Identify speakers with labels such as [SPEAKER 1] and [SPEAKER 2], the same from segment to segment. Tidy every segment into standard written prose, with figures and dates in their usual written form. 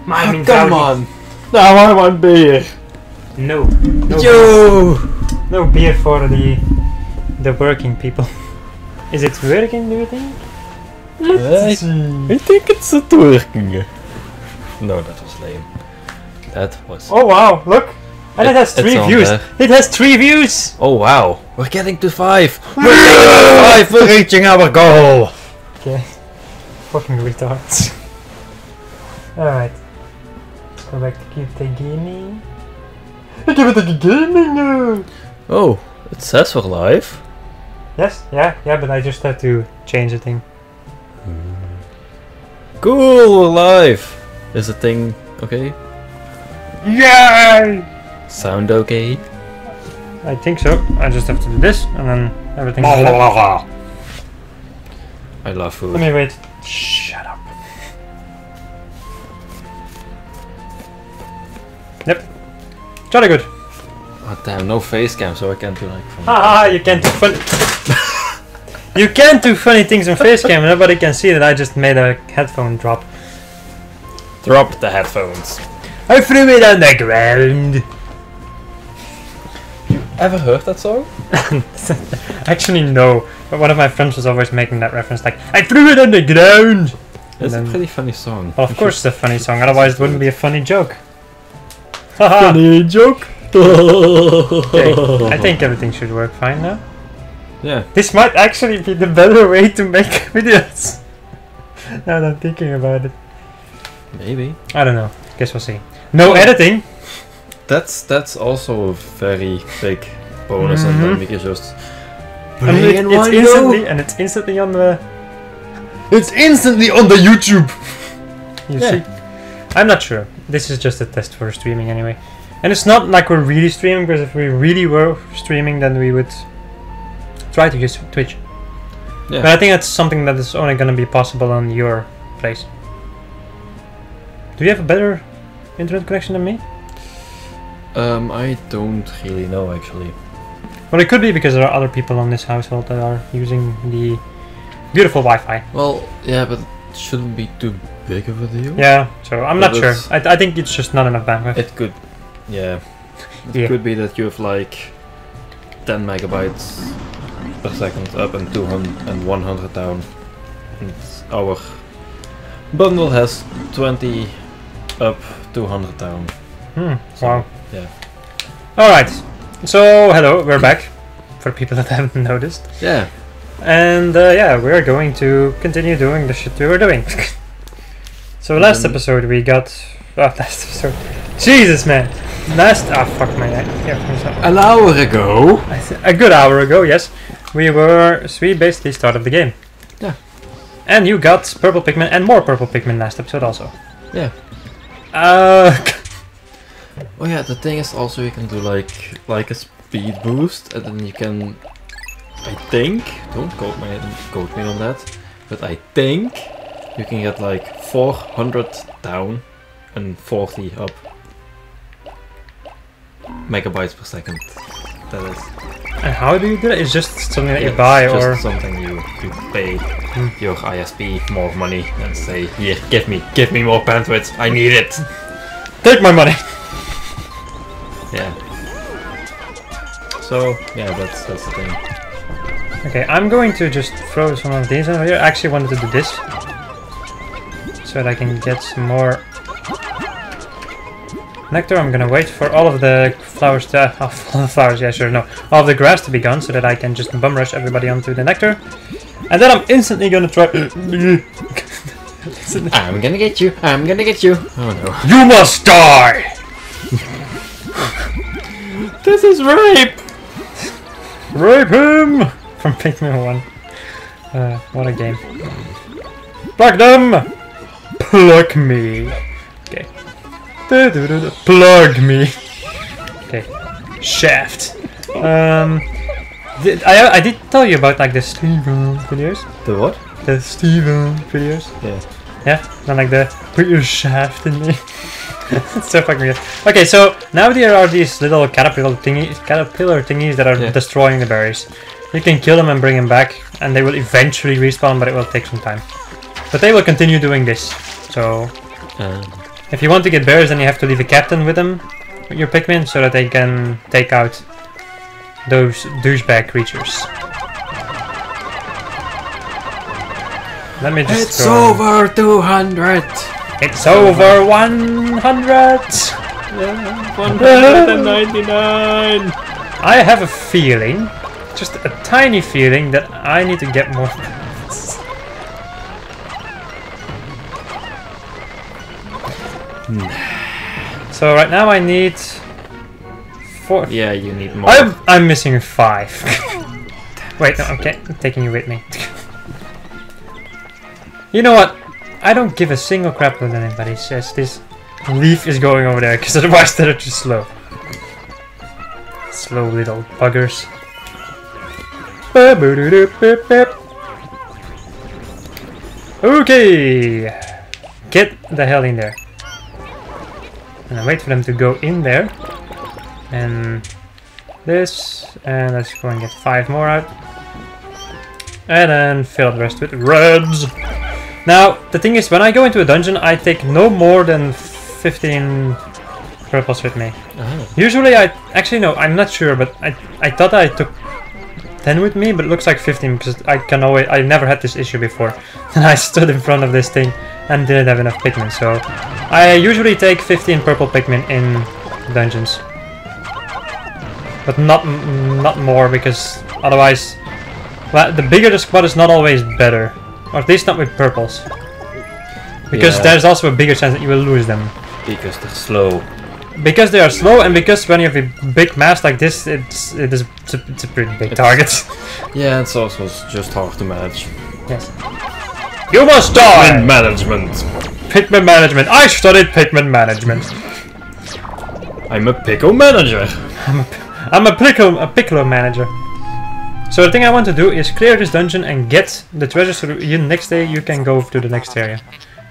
[SPEAKER 1] Come on! Now I want beer!
[SPEAKER 2] No.
[SPEAKER 1] Yo!
[SPEAKER 2] No beer for the working people. Is it working, do you think?
[SPEAKER 1] I think it's not working. No, that was lame. That was...
[SPEAKER 2] Oh wow, look! And it has 3 views! It has 3 views!
[SPEAKER 1] Oh wow, we're getting to 5! We're getting to 5! We're reaching our goal!
[SPEAKER 2] Okay. Fucking retards. Alright. Let's go back to keep the gaming. I give it the gaming now!
[SPEAKER 1] Oh, it says we're live.
[SPEAKER 2] Yes, yeah, but I just had to change the thing.
[SPEAKER 1] Cool, we're live! Is the thing okay?
[SPEAKER 2] Yay!
[SPEAKER 1] Sound okay?
[SPEAKER 2] I think so. I just have to do this and then everything.
[SPEAKER 1] I love food.
[SPEAKER 2] Let me wait. Shut up. Yep. Jolly good.
[SPEAKER 1] Oh damn, no face cam, so I can't do like funny.
[SPEAKER 2] Ah, you can't do funny. You can't do funny things on facecam. Nobody can see that I just made a headphone drop.
[SPEAKER 1] Drop the headphones.
[SPEAKER 2] I threw it on the ground.
[SPEAKER 1] Ever heard that song?
[SPEAKER 2] Actually, no. But one of my friends was always making that reference, like, I threw it on the ground.
[SPEAKER 1] It's a pretty funny song.
[SPEAKER 2] Well, of course it's a funny song, otherwise it wouldn't be a funny joke.
[SPEAKER 1] Funny joke?
[SPEAKER 2] Okay, I think everything should work fine now.
[SPEAKER 1] Yeah.
[SPEAKER 2] This might actually be the better way to make videos. Now that I'm thinking about it.
[SPEAKER 1] Maybe.
[SPEAKER 2] I don't know. Guess we'll see. No editing!
[SPEAKER 1] That's also a very big bonus, and then we can just
[SPEAKER 2] And it's instantly on the...
[SPEAKER 1] It's instantly on the YouTube!
[SPEAKER 2] You see? I'm not sure. This is just a test for streaming anyway. And it's not like we're really streaming, because if we really were streaming, then we would try to use Twitch.
[SPEAKER 1] Yeah.
[SPEAKER 2] But I think that's something that is only going to be possible on your place. Do you have a better internet connection than me?
[SPEAKER 1] I don't really know actually.
[SPEAKER 2] Well, it could be because there are other people on this household that are using the beautiful Wi-Fi.
[SPEAKER 1] Well, yeah, but it shouldn't be too big of a deal.
[SPEAKER 2] Yeah, so I'm not
[SPEAKER 1] But
[SPEAKER 2] sure. I think it's just not enough bandwidth.
[SPEAKER 1] It could, yeah. It could be that you have like 10 megabytes per second up and 200 and 100 down. And our bundle has 20 up, 200 down. So,
[SPEAKER 2] Wow.
[SPEAKER 1] Yeah.
[SPEAKER 2] Alright, so hello, we're back. For people that haven't noticed.
[SPEAKER 1] Yeah.
[SPEAKER 2] And yeah, we're going to continue doing the shit we were doing. So last episode we got... last episode... Jesus, man! fuck my neck.
[SPEAKER 1] An hour ago!
[SPEAKER 2] A good hour ago, yes. We basically started the game.
[SPEAKER 1] Yeah.
[SPEAKER 2] And you got purple Pikmin and more purple Pikmin last episode also.
[SPEAKER 1] Yeah. Oh yeah, the thing is also you can do like a speed boost, and then you can, I think, don't quote me on that, but I think you can get like 400 down and 40 up megabytes per second. That is.
[SPEAKER 2] And how do you do that? It's just something that you buy,
[SPEAKER 1] it's
[SPEAKER 2] or
[SPEAKER 1] just something you pay your ISP more money and say, here, give me more bandwidth. I need it.
[SPEAKER 2] Take my money.
[SPEAKER 1] Yeah. So yeah, that's the thing.
[SPEAKER 2] Okay, I'm going to just throw some of these over here. I actually wanted to do this so that I can get some more nectar. I'm gonna wait for all of the flowers to... all the flowers, yeah, sure, no. All of the grass to be gone so that I can just bum rush everybody onto the nectar. And then I'm instantly gonna try...
[SPEAKER 1] I'm gonna get you! I'm gonna get you! Oh no.
[SPEAKER 2] You must die!
[SPEAKER 1] This is rape!
[SPEAKER 2] Rape him! From Pikmin 1. What a game. Pluck them! Pluck me! Okay. Plug me! Okay. Shaft. I did tell you about like the Steven videos.
[SPEAKER 1] The what?
[SPEAKER 2] The Steven videos.
[SPEAKER 1] Yeah.
[SPEAKER 2] Yeah? Then like the put your shaft in me. It's so fucking weird. Okay, so now there are these little caterpillar thingies that are destroying the berries. You can kill them and bring them back, and they will eventually respawn, but it will take some time. But they will continue doing this. So If you want to get bears, then you have to leave a captain with them, with your Pikmin, so that they can take out those douchebag creatures. Let me just
[SPEAKER 1] It's
[SPEAKER 2] go.
[SPEAKER 1] over 200!
[SPEAKER 2] It's over 100!
[SPEAKER 1] Yeah, 199!
[SPEAKER 2] I have a feeling, just a tiny feeling, that I need to get more. So right now I need 4.
[SPEAKER 1] Yeah, you need more.
[SPEAKER 2] I'm missing 5. Wait, no, okay, I'm taking you with me. You know what? I don't give a single crap when anybody says this leaf is going over there, because otherwise they're too slow. Slow little buggers. Okay, get the hell in there. And I wait for them to go in there. And this, and let's go and get 5 more out. And then fill up the rest with reds. Now, the thing is, when I go into a dungeon, I take no more than 15 purples with me. Usually actually no, I'm not sure, but I thought I took 10 with me, but it looks like 15 because I never had this issue before. And I stood in front of this thing and didn't have enough Pikmin, so I usually take 15 purple Pikmin in dungeons. But not more, because otherwise, well, the bigger the squad is not always better. Or at least not with purples. Because there's also a bigger chance that you will lose them.
[SPEAKER 1] Because they're slow.
[SPEAKER 2] Because they are slow, and because when you have a big mass like this, it's a pretty big target.
[SPEAKER 1] Yeah, it's also just hard to manage.
[SPEAKER 2] Yes. You must die!
[SPEAKER 1] Pikmin management.
[SPEAKER 2] Pikmin management. I studied Pikmin management.
[SPEAKER 1] I'm a pickle manager.
[SPEAKER 2] I'm a piccolo manager. So the thing I want to do is clear this dungeon and get the treasure, so next day you can go to the next area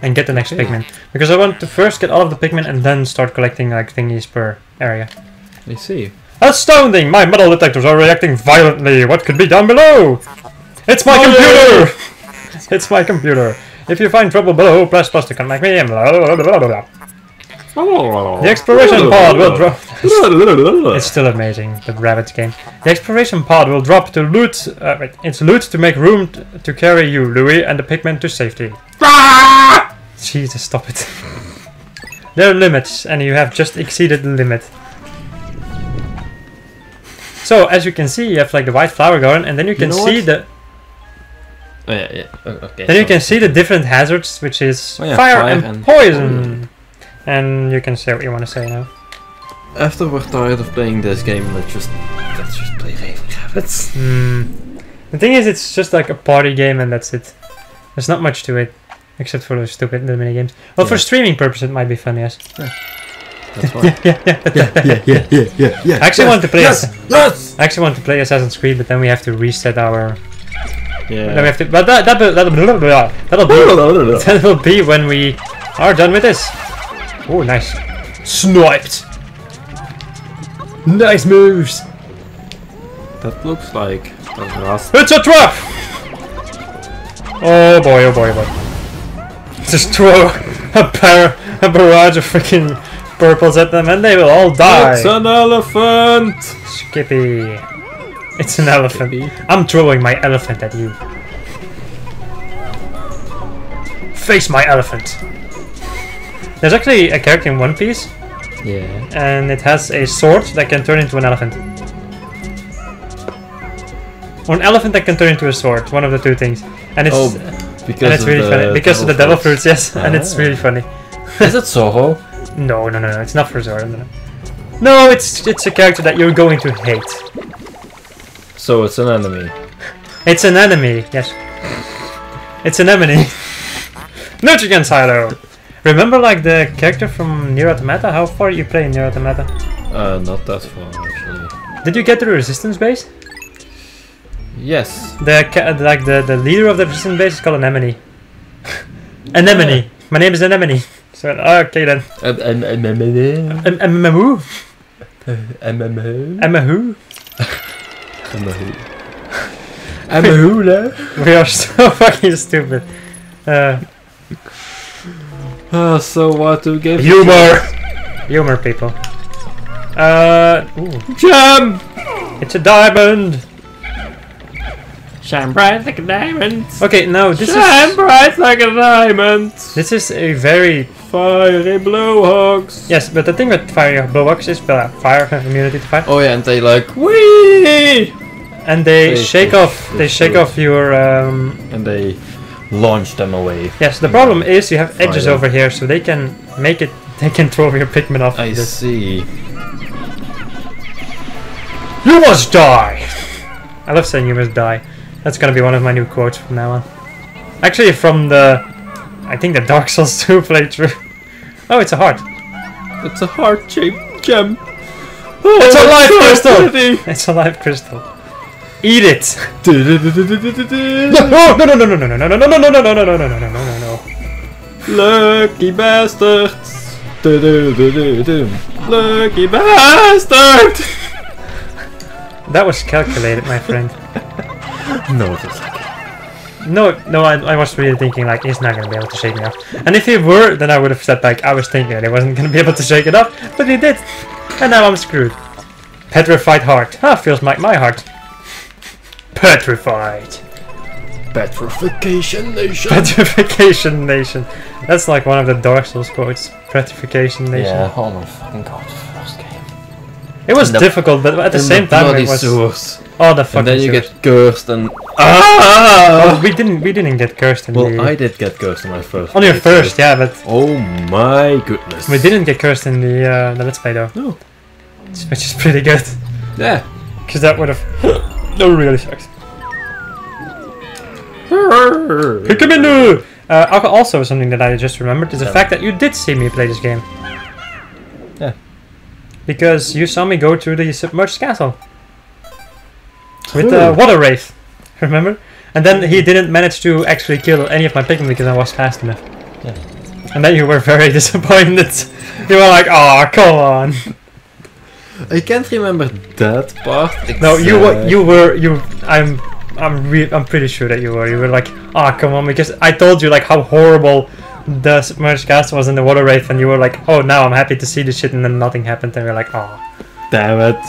[SPEAKER 2] and get the next Pikmin. Because I want to first get all of the Pikmin and then start collecting like thingies per area.
[SPEAKER 1] I see.
[SPEAKER 2] Astounding! My metal detectors are reacting violently. What could be down below? It's my computer! It's my computer. If you find trouble below, press plus to contact me and blah blah blah blah blah. The exploration pod will drop. It's still amazing, the rabbits game. The exploration pod will drop to loot. It's loot to make room to carry you, Louis, and the Pikmin to safety. Jesus, stop it. There are limits, and you have just exceeded the limit. So, as you can see, you have like the white flower garden, and then you can see the.
[SPEAKER 1] Oh, yeah. Okay.
[SPEAKER 2] Then you can see the different hazards, which is fire and poison. And you can say what you want to say now.
[SPEAKER 1] After we're tired of playing this game, let's just play Raven Rabbits.
[SPEAKER 2] The thing is, it's just like a party game, and that's it. There's not much to it, except for those stupid little mini games. Well, for streaming purposes, it might be fun, yes.
[SPEAKER 1] Yeah. That's why.
[SPEAKER 2] Yeah. I actually want to play. I actually want to play Assassin's Creed, but then we have to reset our.
[SPEAKER 1] Yeah.
[SPEAKER 2] Then we have to. But that'll be when we are done with this. Oh, nice. Sniped. Nice moves.
[SPEAKER 1] That looks like a rust.
[SPEAKER 2] It's a trap. Oh boy, oh boy, oh boy. Just throw a barrage of freaking purples at them and they will all die.
[SPEAKER 1] It's an elephant!
[SPEAKER 2] Skippy. It's an elephant.
[SPEAKER 1] Skippy.
[SPEAKER 2] I'm throwing my elephant at you. Face my elephant. There's actually a character in One Piece.
[SPEAKER 1] Yeah.
[SPEAKER 2] And it has a sword that can turn into an elephant. Or an elephant that can turn into a sword. One of the two things. And it's
[SPEAKER 1] because
[SPEAKER 2] really funny. Because of the devil fruits, yes. And it's really funny.
[SPEAKER 1] Is it Soho?
[SPEAKER 2] No. It's not for Zora. No, it's a character that you're going to hate.
[SPEAKER 1] So it's an enemy.
[SPEAKER 2] It's an enemy, yes. It's an enemy. Nutrient Silo! Remember like the character from Nier Automata? How far you play in Nier Automata?
[SPEAKER 1] Not that far actually.
[SPEAKER 2] Did you get to the resistance base?
[SPEAKER 1] Yes.
[SPEAKER 2] The leader of the resistance base is called Anemone. Anemone. My name is Anemone. So okay then. Amahu? Amahu?
[SPEAKER 1] Amahu.
[SPEAKER 2] We are so fucking stupid.
[SPEAKER 1] So what to give?
[SPEAKER 2] Humor! Humor, people. Ooh.
[SPEAKER 1] Gem!
[SPEAKER 2] It's a diamond!
[SPEAKER 1] Shine bright like a diamond.
[SPEAKER 2] Okay, now this
[SPEAKER 1] Shine
[SPEAKER 2] is...
[SPEAKER 1] bright like a diamond.
[SPEAKER 2] This is a very...
[SPEAKER 1] Fiery blowhogs.
[SPEAKER 2] Yes, but the thing with fiery blowhawks is fire have immunity to fire.
[SPEAKER 1] Oh yeah, and they like wee.
[SPEAKER 2] And they shake off your
[SPEAKER 1] and they launch them away.
[SPEAKER 2] Yes, the problem is you have edges over here, so they can make it. They can throw your Pikmin off.
[SPEAKER 1] I see.
[SPEAKER 2] You must die. I love saying you must die. That's gonna be one of my new quotes from now on. Actually, from the, I think the Dark Souls 2 playthrough. Oh, it's a heart.
[SPEAKER 1] It's a heart-shaped gem.
[SPEAKER 2] Oh, it's a live crystal.
[SPEAKER 1] Pretty.
[SPEAKER 2] It's a live crystal. Eat it.
[SPEAKER 1] No,
[SPEAKER 2] No.
[SPEAKER 1] Lucky bastards. Lucky bastard.
[SPEAKER 2] That was calculated, my friend.
[SPEAKER 1] No, it was like
[SPEAKER 2] No, I was really thinking like he's not gonna be able to shake me off. And if he were, then I would have said like I was thinking that he wasn't gonna be able to shake it off, but he did. And now I'm screwed. Petrified heart. Ah, feels like my heart. Petrified.
[SPEAKER 1] Petrification Nation.
[SPEAKER 2] Petrification Nation. That's like one of the Dark Souls quotes. Petrification Nation.
[SPEAKER 1] Yeah, oh my fucking god, first game.
[SPEAKER 2] It was difficult, but at the same time it was.
[SPEAKER 1] Sewers.
[SPEAKER 2] Oh, the fucking.
[SPEAKER 1] And then you
[SPEAKER 2] sewers.
[SPEAKER 1] get cursed and.
[SPEAKER 2] Oh, we didn't get cursed in the.
[SPEAKER 1] I did get cursed in my first.
[SPEAKER 2] On your first, yeah, but.
[SPEAKER 1] Oh my goodness.
[SPEAKER 2] We didn't get cursed in the Let's Play though.
[SPEAKER 1] No.
[SPEAKER 2] Which is pretty good.
[SPEAKER 1] Yeah.
[SPEAKER 2] Because that would have. That really sucks. Pikmin! Also, something that I just remembered is the fact that you did see me play this game.
[SPEAKER 1] Yeah.
[SPEAKER 2] Because you saw me go through the submerged castle. With the water wraith. Remember? And then he didn't manage to actually kill any of my Pikmin because I was fast enough.
[SPEAKER 1] Yeah.
[SPEAKER 2] And then you were very disappointed. You were like, "Oh, come on."
[SPEAKER 1] I can't remember that part.
[SPEAKER 2] No, I'm pretty sure that you were like, "Oh, come on," because I told you like how horrible the submerged castle was in the water wraith, and you were like, "Oh, now I'm happy to see this shit," and then nothing happened, and you're like, "Oh,
[SPEAKER 1] damn it."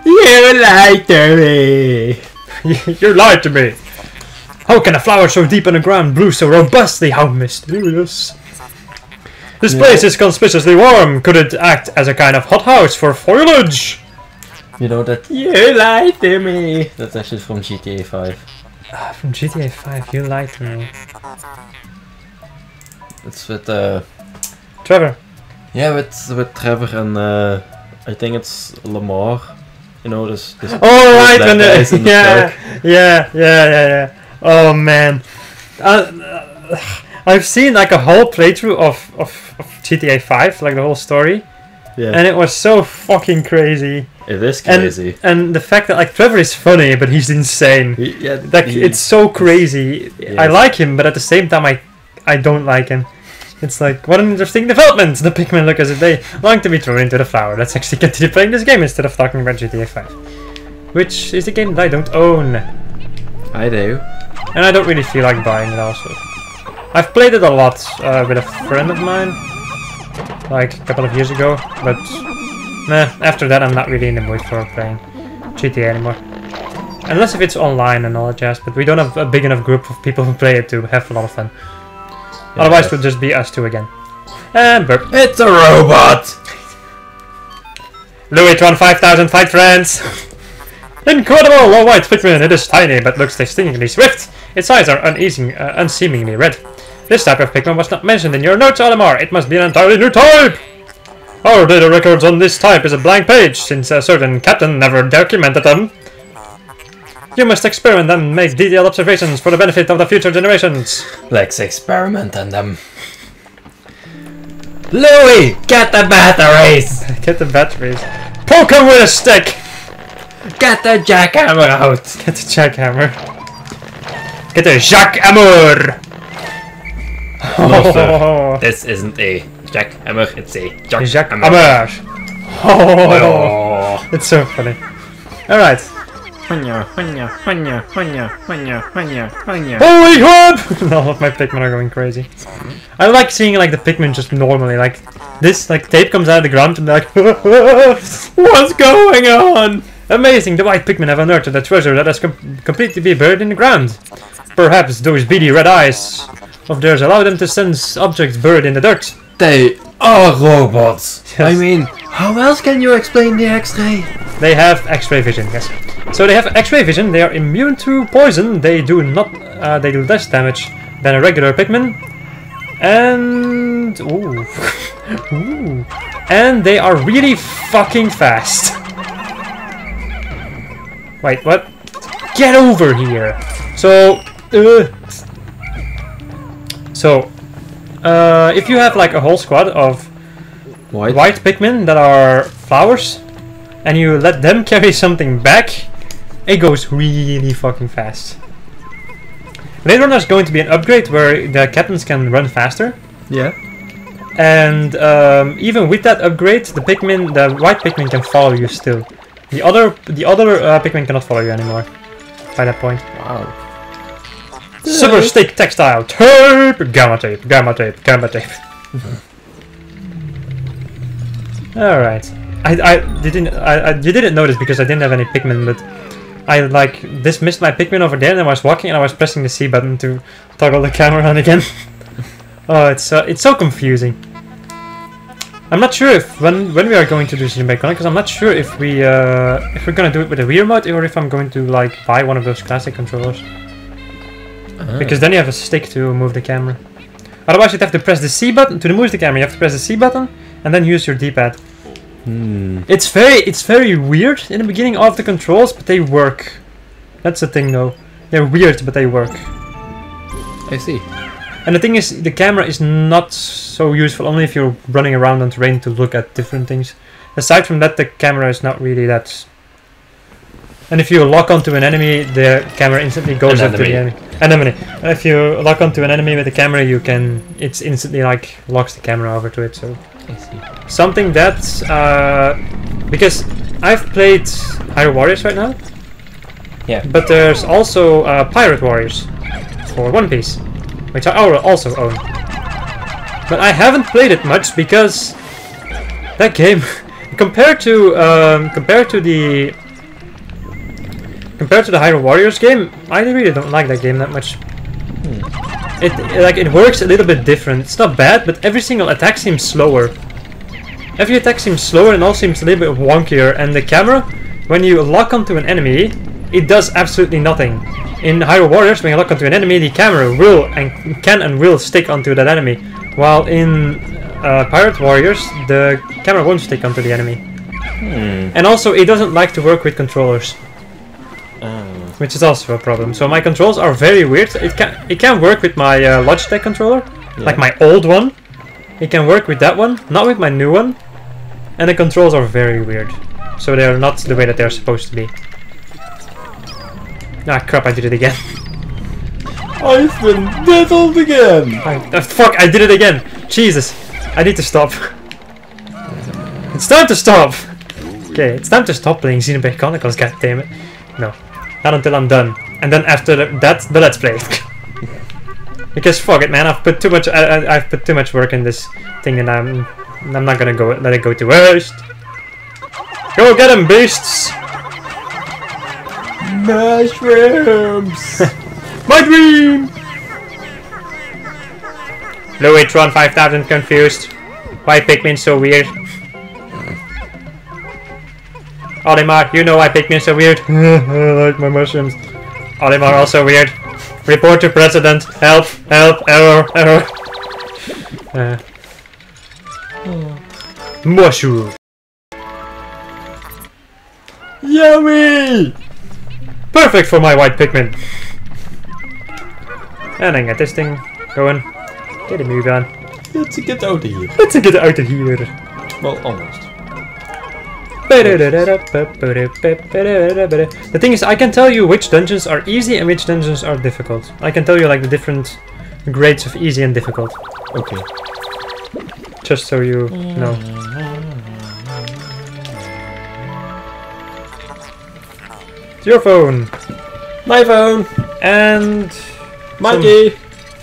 [SPEAKER 1] You lied to me!
[SPEAKER 2] You lied to me! How can a flower so deep in the ground bloom so robustly? How mysterious! This place is conspicuously warm. Could it act as a kind of hothouse for foliage?
[SPEAKER 1] You know that you lied to me! That's actually from GTA 5.
[SPEAKER 2] From GTA 5, you lied to me.
[SPEAKER 1] It's with
[SPEAKER 2] Trevor.
[SPEAKER 1] Yeah, with Trevor and I think it's Lamar. You know this.
[SPEAKER 2] Oh right, when
[SPEAKER 1] guys in the
[SPEAKER 2] yeah. Oh man, I've seen like a whole playthrough of GTA 5, like the whole story.
[SPEAKER 1] Yeah.
[SPEAKER 2] And it was so fucking crazy.
[SPEAKER 1] It is crazy.
[SPEAKER 2] And the fact that like Trevor is funny, but he's insane. It's so crazy. Yes. I like him, but at the same time I don't like him. It's like, what an interesting development! The Pikmin look as if they long to be thrown into the flower. Let's actually continue playing this game instead of talking about GTA 5. Which is the game that I don't own.
[SPEAKER 1] I do.
[SPEAKER 2] And I don't really feel like buying it also. I've played it a lot with a friend of mine. Like a couple of years ago. But nah, after that I'm not really in the mood for playing GTA anymore. Unless if it's online and all that jazz. But we don't have a big enough group of people who play it to have a lot of fun. Yeah, otherwise it would just be us two again. And burp.
[SPEAKER 1] It's a robot!
[SPEAKER 2] Louis-tron 5000 fight friends! Incredible! Low white Pikmin, it is tiny but looks distinguishingly swift. Its eyes are unseemingly red. This type of Pikmin was not mentioned in your notes, Olimar. It must be an entirely new type! Our data records on this type is a blank page, since a certain captain never documented them. You must experiment and make detailed observations for the benefit of the future generations.
[SPEAKER 1] Let's experiment on them. Louis, get the batteries!
[SPEAKER 2] Get the batteries. Poke him with a stick!
[SPEAKER 1] Get the jackhammer out!
[SPEAKER 2] Get the jackhammer. Get the jackhammer!
[SPEAKER 1] Oh. This isn't a jackhammer, it's a jackhammer.
[SPEAKER 2] Oh. It's so funny. Alright. Holy crap! No, my Pikmin are going crazy. I like seeing like the Pikmin just normally, like this, like tape comes out of the ground and they're like, what's going on? Amazing! The white Pikmin have unearthed a treasure that has completely buried in the ground. Perhaps those beady red eyes of theirs allow them to sense objects buried in the dirt.
[SPEAKER 1] They are robots.
[SPEAKER 2] Yes.
[SPEAKER 1] I mean, how else can you explain the X-ray?
[SPEAKER 2] They have X-ray vision, yes. So they have X-ray vision. They are immune to poison. They do not. They do less damage than a regular Pikmin. And ooh, and they are really fucking fast. Wait, what? Get over here. So, if you have like a whole squad of white Pikmin that are flowers, and you let them carry something back, it goes really fucking fast. Later on there's going to be an upgrade where the captains can run faster.
[SPEAKER 1] Yeah.
[SPEAKER 2] And even with that upgrade, the white Pikmin can follow you still. The other Pikmin cannot follow you anymore by that point.
[SPEAKER 1] Wow.
[SPEAKER 2] Super stick textile tape, gamma tape, gamma tape, gamma tape. All right. You didn't notice because I didn't have any Pikmin, but I like dismissed my Pikmin over there, and I was walking and I was pressing the C button to toggle the camera on again. Oh, it's so confusing. I'm not sure if when we are going to do Cinematic, because I'm not sure if we're gonna do it with a Wii remote or if I'm going to like buy one of those classic controllers. Because then you have a stick to move the camera. Otherwise, you'd have to press the C button to move the camera. You have to press the C button and then use your D-pad. It's very weird in the beginning of the controls, but they work. That's the thing, though. They're weird, but they work.
[SPEAKER 1] I see.
[SPEAKER 2] And the thing is, the camera is not so useful only if you're running around on terrain to look at different things. Aside from that, the camera is not really that. And if you lock onto an enemy, the camera instantly goes up to the enemy. And if you lock onto an enemy with the camera, it's instantly like locks the camera over to it. So
[SPEAKER 1] I see.
[SPEAKER 2] Something that's because I've played Hyrule Warriors right now.
[SPEAKER 1] Yeah.
[SPEAKER 2] But there's also Pirate Warriors for One Piece, which I also own. But I haven't played it much because that game, compared to the Hyrule Warriors game, I really don't like that game that much. It works a little bit different. It's not bad, but every single attack seems slower. Every attack seems slower and all seems a little bit wonkier. And the camera, when you lock onto an enemy, it does absolutely nothing. In Hyrule Warriors, when you lock onto an enemy, the camera can and will stick onto that enemy. While in Pirate Warriors, the camera won't stick onto the enemy. And also, it doesn't like to work with controllers. Which is also a problem. So my controls are very weird. It can work with my Logitech controller, like my old one. It can work with that one, not with my new one. And the controls are very weird. So they are not the way that they are supposed to be. Ah crap, I did it again.
[SPEAKER 1] I've been diddled again!
[SPEAKER 2] Fuck, I did it again! Jesus, I need to stop. It's time to stop! Okay, it's time to stop playing Xenoblade Chronicles, goddammit. No. Not until I'm done. And then after that, the Let's Play. Because fuck it, man, I've put too much work in this thing, and I'm not gonna let it go to waste. Go get 'em, beasts!
[SPEAKER 1] Mushrooms!
[SPEAKER 2] My dream! Louis-tron 5000 confused. Why Pikmin so weird? Olimar, you know why Pikmin so weird? I like my mushrooms. Olimar also weird. Report to president. Help, help, error, error. Mushroom.
[SPEAKER 1] Yummy!
[SPEAKER 2] Perfect for my white Pikmin. And then get this thing going. Get a move on.
[SPEAKER 1] Let's get out of here.
[SPEAKER 2] Let's get out of here.
[SPEAKER 1] Well, almost.
[SPEAKER 2] The thing is, I can tell you which dungeons are easy and which dungeons are difficult. I can tell you like the different grades of easy and difficult.
[SPEAKER 1] Okay.
[SPEAKER 2] Just so you know. your phone.
[SPEAKER 1] My phone.
[SPEAKER 2] And
[SPEAKER 1] Mikey.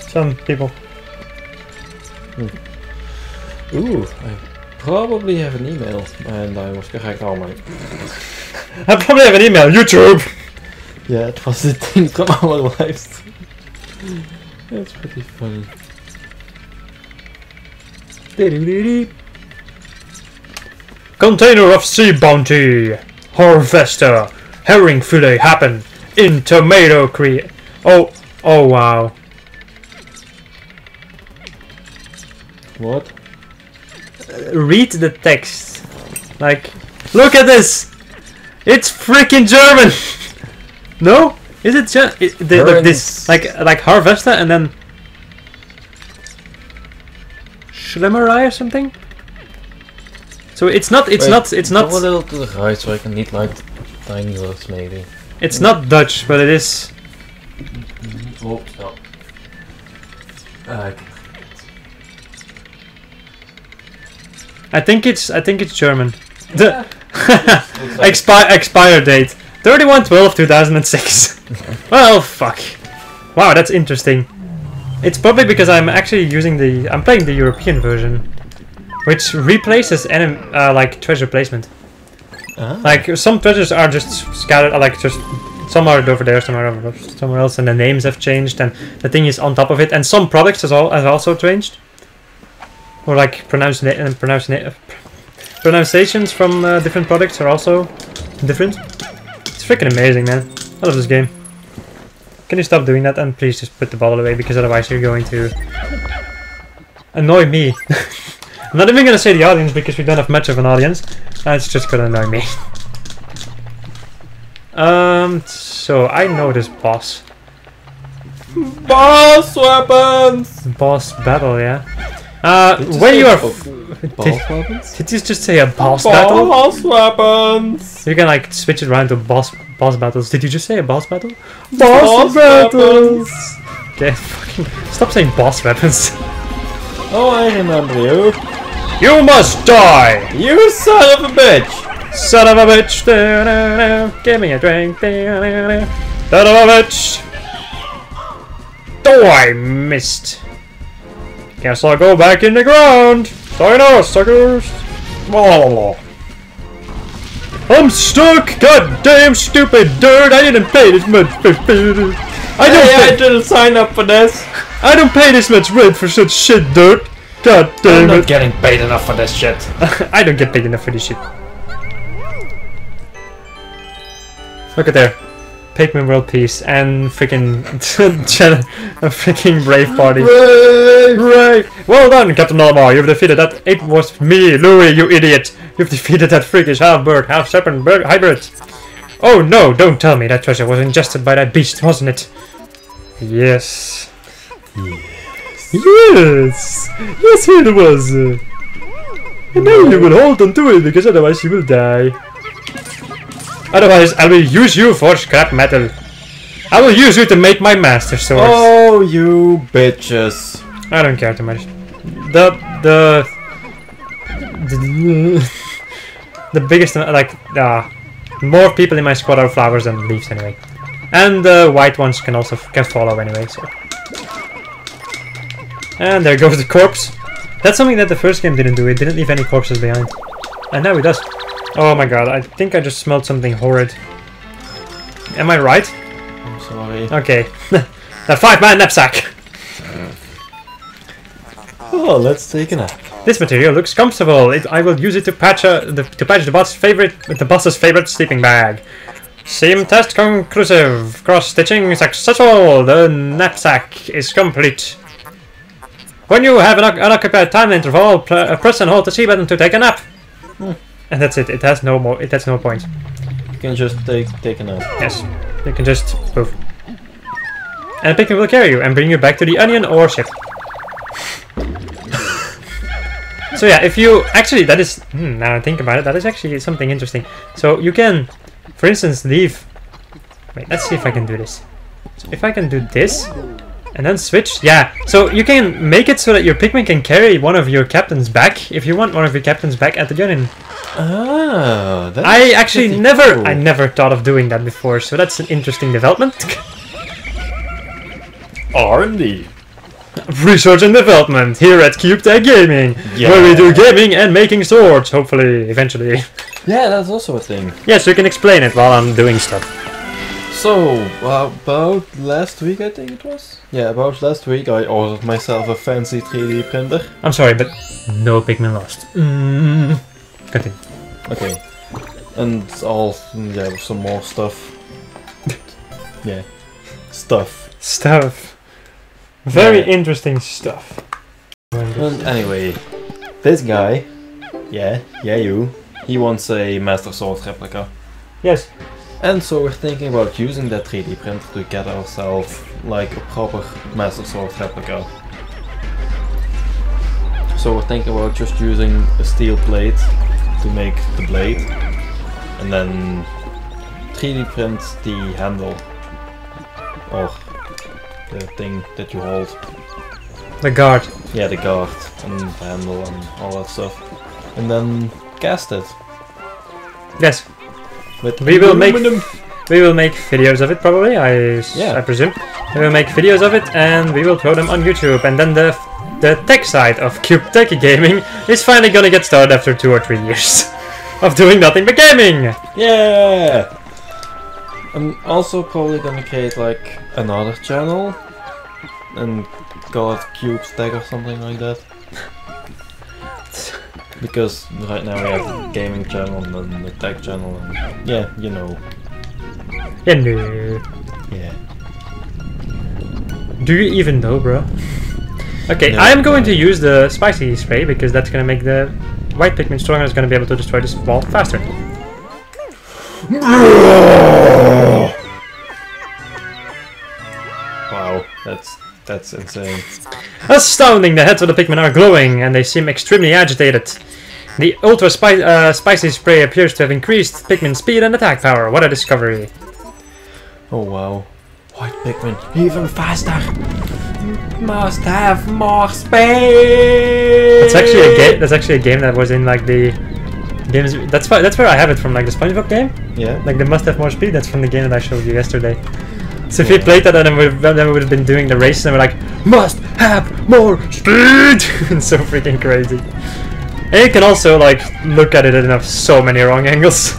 [SPEAKER 2] Some people.
[SPEAKER 1] Ooh, I probably have an email, and I was correct all my.
[SPEAKER 2] I probably have an email. YouTube.
[SPEAKER 1] Yeah, it was the thing from our lives. That's pretty funny.
[SPEAKER 2] Container of sea bounty. Harvester. Herring fillet happen in tomato cream. Oh wow.
[SPEAKER 1] What?
[SPEAKER 2] Read the text. Like, look at this. It's freaking German. No? Is it just look this like Harvester and then Schlemmerei or something? So it's not
[SPEAKER 1] Go a little to the right so I can need like tiny words maybe.
[SPEAKER 2] It's not Dutch, but it is.
[SPEAKER 1] Oh, stop.
[SPEAKER 2] I think it's German. The expire date 31/12/2006. Well, fuck. Wow, that's interesting. It's probably because I'm actually I'm playing the European version, which replaces like treasure placement. Like some treasures are just scattered, like just some are over there, some are somewhere else, and the names have changed, and the thing is on top of it. And some products has also changed, or like pronunciations from different products are also different. It's freaking amazing, man. I love this game. Can you stop doing that and please just put the ball away, because otherwise you're going to annoy me. I'm not even gonna say the audience because we don't have much of an audience. It's just gonna annoy me. So I know this boss.
[SPEAKER 1] Boss weapons!
[SPEAKER 2] Boss battle, yeah. When you are... Did you just say a boss battle?
[SPEAKER 1] Boss weapons!
[SPEAKER 2] You can like switch it around to boss battles. Did you just say a boss battle? Boss battles! Okay, fucking... Stop saying boss weapons.
[SPEAKER 1] Oh, I remember you.
[SPEAKER 2] You must die!
[SPEAKER 1] You son of a bitch!
[SPEAKER 2] Son of a bitch! Give me a drink! Son of a bitch! Oh, I missed! Guess I'll go back in the ground! Sorry no, suckers! I'm stuck! Goddamn stupid dirt! I didn't pay this much! I
[SPEAKER 1] didn't sign up for this!
[SPEAKER 2] I don't pay this much rent for such shit, dirt! God damn it!
[SPEAKER 1] I'm not getting paid enough for this shit.
[SPEAKER 2] I don't get paid enough for this shit. Look at there. Pikmin World Peace and freaking a freaking brave party. Brave! Well done, Captain Almar. You've defeated that. It was me, Louis, you idiot. You've defeated that freakish half-bird, half-serpent bird hybrid. Oh no, don't tell me that treasure was ingested by that beast, wasn't it? Yes. Yes! Yes, it was! And now you will hold on to it, because otherwise you will die. Otherwise, I will use you for scrap metal. I will use you to make my master sword.
[SPEAKER 1] Oh, you bitches.
[SPEAKER 2] I don't care too much. The biggest, like, more people in my squad are flowers than leaves anyway. And the white ones can follow anyway, so... And there goes the corpse. That's something that the first game didn't do. It didn't leave any corpses behind. And now it does. Oh my god, I think I just smelled something horrid. Am I right?
[SPEAKER 1] I'm sorry.
[SPEAKER 2] Okay. The 5-man knapsack!
[SPEAKER 1] Oh, let's take a nap.
[SPEAKER 2] This material looks comfortable. I will use it to patch the boss's favorite sleeping bag. Seam test conclusive. Cross-stitching successful. The knapsack is complete. When you have an unoccupied time interval, press and hold the C button to take a nap. And that's it. It has no more. It has no points.
[SPEAKER 1] You can just take a nap.
[SPEAKER 2] Yes, you can just move. And Pikmin will carry you and bring you back to the onion or ship. So yeah, if you actually, that is now I think about it, that is actually something interesting. So you can, for instance, leave. Wait, let's see if I can do this. So if I can do this, And then switch? Yeah, so you can make it so that your Pikmin can carry one of your captains back if you want one of your captains back at the Union.
[SPEAKER 1] Ah, that's
[SPEAKER 2] I actually
[SPEAKER 1] pretty
[SPEAKER 2] never
[SPEAKER 1] cool.
[SPEAKER 2] I never thought of doing that before, so that's an interesting development.
[SPEAKER 1] R&D.
[SPEAKER 2] Research and development here at CubeTech Gaming,
[SPEAKER 1] Yeah.
[SPEAKER 2] where we do gaming and making swords, hopefully, eventually.
[SPEAKER 1] Yeah, that's also a thing.
[SPEAKER 2] Yeah, so you can explain it while I'm doing stuff.
[SPEAKER 1] So, about last week I think it was? Yeah, about last week I ordered myself a fancy 3D printer.
[SPEAKER 2] I'm sorry, but no Pikmin lost. Continue.
[SPEAKER 1] Okay. And all, yeah, some more stuff. Yeah. Stuff.
[SPEAKER 2] Stuff. Very
[SPEAKER 1] Yeah.
[SPEAKER 2] interesting stuff.
[SPEAKER 1] And anyway, this guy, yeah, you, he wants a Master Sword replica.
[SPEAKER 2] Yes.
[SPEAKER 1] And so we're thinking about using that 3D printer to get ourselves like a proper Master Sword replica. So we're thinking about just using a steel plate to make the blade and then 3D print the handle or the thing that you hold.
[SPEAKER 2] The guard.
[SPEAKER 1] Yeah, the guard and the handle and all that stuff. And then cast it.
[SPEAKER 2] Yes.
[SPEAKER 1] With
[SPEAKER 2] We will make
[SPEAKER 1] aluminum.
[SPEAKER 2] videos of it probably, I presume. We will make videos of it and we will throw them on YouTube, and then the tech side of CubeTech Gaming is finally gonna get started after 2 or 3 years of doing nothing but gaming!
[SPEAKER 1] Yeah! I'm also probably gonna create like another channel and call it CubeTech or something like that. Because right now we have a gaming channel and then the tech channel and yeah, you know.
[SPEAKER 2] Yeah, no.
[SPEAKER 1] Yeah.
[SPEAKER 2] Do you even know, bro? Okay,
[SPEAKER 1] No,
[SPEAKER 2] I am going
[SPEAKER 1] no.
[SPEAKER 2] to use the spicy spray because that's gonna make the white Pikmin stronger. It's gonna be able to destroy this wall faster.
[SPEAKER 1] Wow, that's insane.
[SPEAKER 2] Astounding! The heads of the Pikmin are glowing and they seem extremely agitated. The ultra spicy spray appears to have increased Pikmin's speed and attack power. What a discovery!
[SPEAKER 1] Oh wow. White Pikmin, even faster! Must have more space!
[SPEAKER 2] That's actually a game. That's actually a game that was in like the games. That's where I have it from, like the SpongeBob game.
[SPEAKER 1] Yeah.
[SPEAKER 2] Like they must have more speed. That's from the game that I showed you yesterday. So if we played that, then we would have been doing the race, and we're like, must have more speed. It's so freaking crazy. And you can also like look at it in so many wrong angles.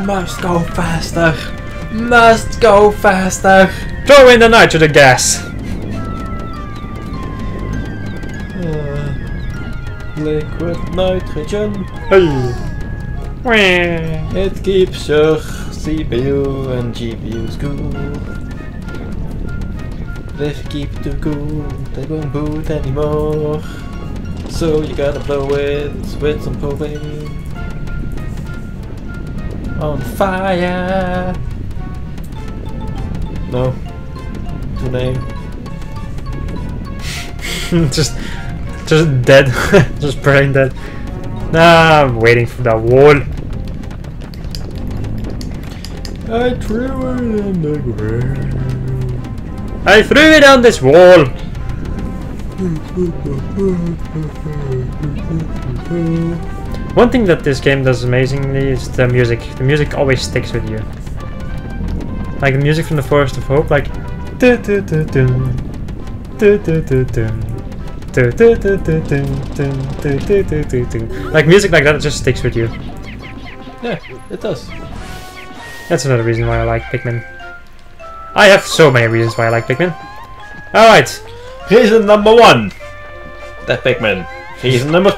[SPEAKER 1] Must go faster! Must go faster!
[SPEAKER 2] Throw in the nitrogen gas.
[SPEAKER 1] Liquid nitrogen.
[SPEAKER 2] Hey.
[SPEAKER 1] It keeps your CPU and GPUs cool. If you keep it too cool, they won't boot anymore. So you gotta blow it with some propane. On fire! No. Too lame.
[SPEAKER 2] just dead. Just brain dead. Nah, I'm waiting for that wall.
[SPEAKER 1] I threw it in the ground.
[SPEAKER 2] I threw it on this wall. One thing that this game does amazingly is the music. The music always sticks with you. Like the music from the Forest of Hope, like like music like that, it just sticks with you.
[SPEAKER 1] Yeah, it does.
[SPEAKER 2] That's another reason why I like Pikmin. I have so many reasons why I like Pikmin. Alright.
[SPEAKER 1] Reason number 1. That Pikmin. Reason number 2.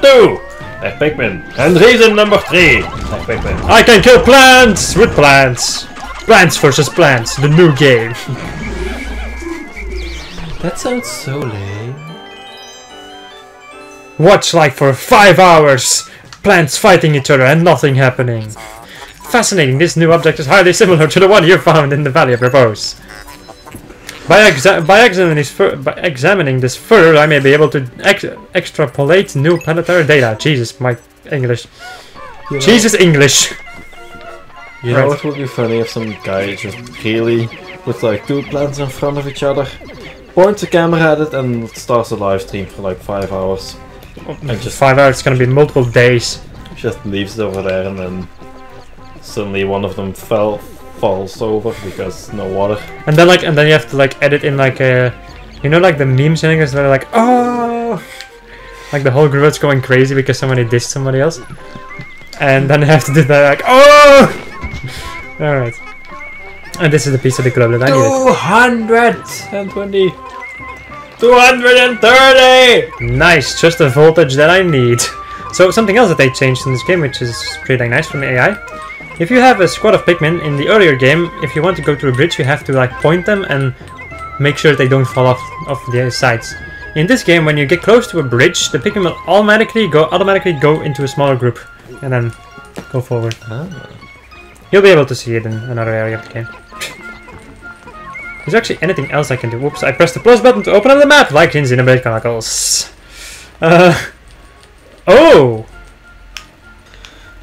[SPEAKER 1] That Pikmin. And reason number 3. That Pikmin.
[SPEAKER 2] I can kill plants with plants. Plants versus Plants, the new game.
[SPEAKER 1] That sounds so lame.
[SPEAKER 2] Watch like for 5 hours. Plants fighting each other and nothing happening. Fascinating, this new object is highly similar to the one you found in the Valley of Repose. By examining this further, I may be able to extrapolate new planetary data. Jesus, my English.
[SPEAKER 1] You know,
[SPEAKER 2] Jesus, English.
[SPEAKER 1] You know
[SPEAKER 2] Right.
[SPEAKER 1] it would be funny if some guy just really with like 2 plants in front of each other, points the camera at it, and starts a live stream for like 5 hours.
[SPEAKER 2] And just 5 hours, it's gonna be multiple days.
[SPEAKER 1] Just leaves it over there, and then suddenly one of them falls over because no water.
[SPEAKER 2] And then you have to like edit in like a, you know, like the memes and things that are like, oh, like the whole group is going crazy because somebody dissed somebody else, and then you have to do that like, oh. All right. And this is the piece of the club that I needed.
[SPEAKER 1] 220! 230!
[SPEAKER 2] Nice, just the voltage that I need. So something else that they changed in this game, which is pretty nice from the AI. If you have a squad of Pikmin in the earlier game, if you want to go to a bridge, you have to like point them and make sure they don't fall off the sides. In this game, when you get close to a bridge, the Pikmin will automatically go into a smaller group and then go forward.
[SPEAKER 1] Ah.
[SPEAKER 2] You'll be able to see it in another area of the game. Is there actually anything else I can do? Whoops, I pressed the plus button to open up the map, like in Xenoblade Chronicles. Oh!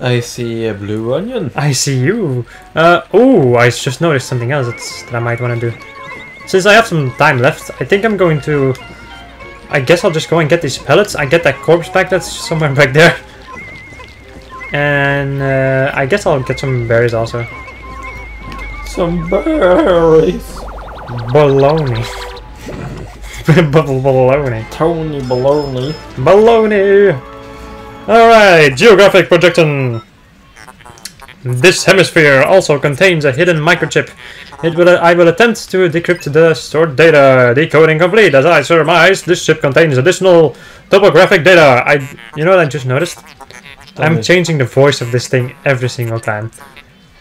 [SPEAKER 1] I see a blue onion.
[SPEAKER 2] I see you. Oh, I just noticed something else that I might want to do. Since I have some time left, I think I'm going to... I guess I'll just go and get these pellets. I get that corpse pack that's somewhere back there. And I guess I'll get some berries also.
[SPEAKER 1] Some berries.
[SPEAKER 2] Baloney. Baloney.
[SPEAKER 1] Tony baloney.
[SPEAKER 2] Baloney! Alright, geographic projection. This hemisphere also contains a hidden microchip. I will attempt to decrypt the stored data. Decoding complete. As I surmise, this chip contains additional topographic data. You know what I just noticed? I'm changing the voice of this thing every single time.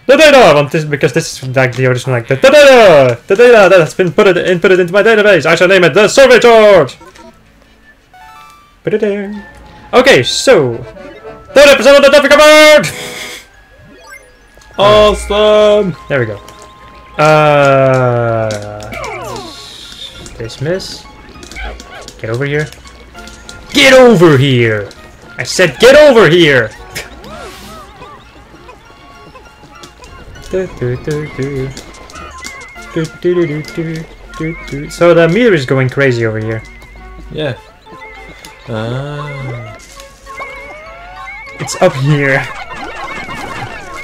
[SPEAKER 2] The data! Because this is like the original, like the data! The data that has been inputted into my database. I shall name it the survey chart! Okay, so 30% of the data covered!
[SPEAKER 1] Awesome!
[SPEAKER 2] There we go. Dismiss. Get over here. Get over here! I said get over here! So the meter is going crazy over here.
[SPEAKER 1] Yeah.
[SPEAKER 2] It's up here.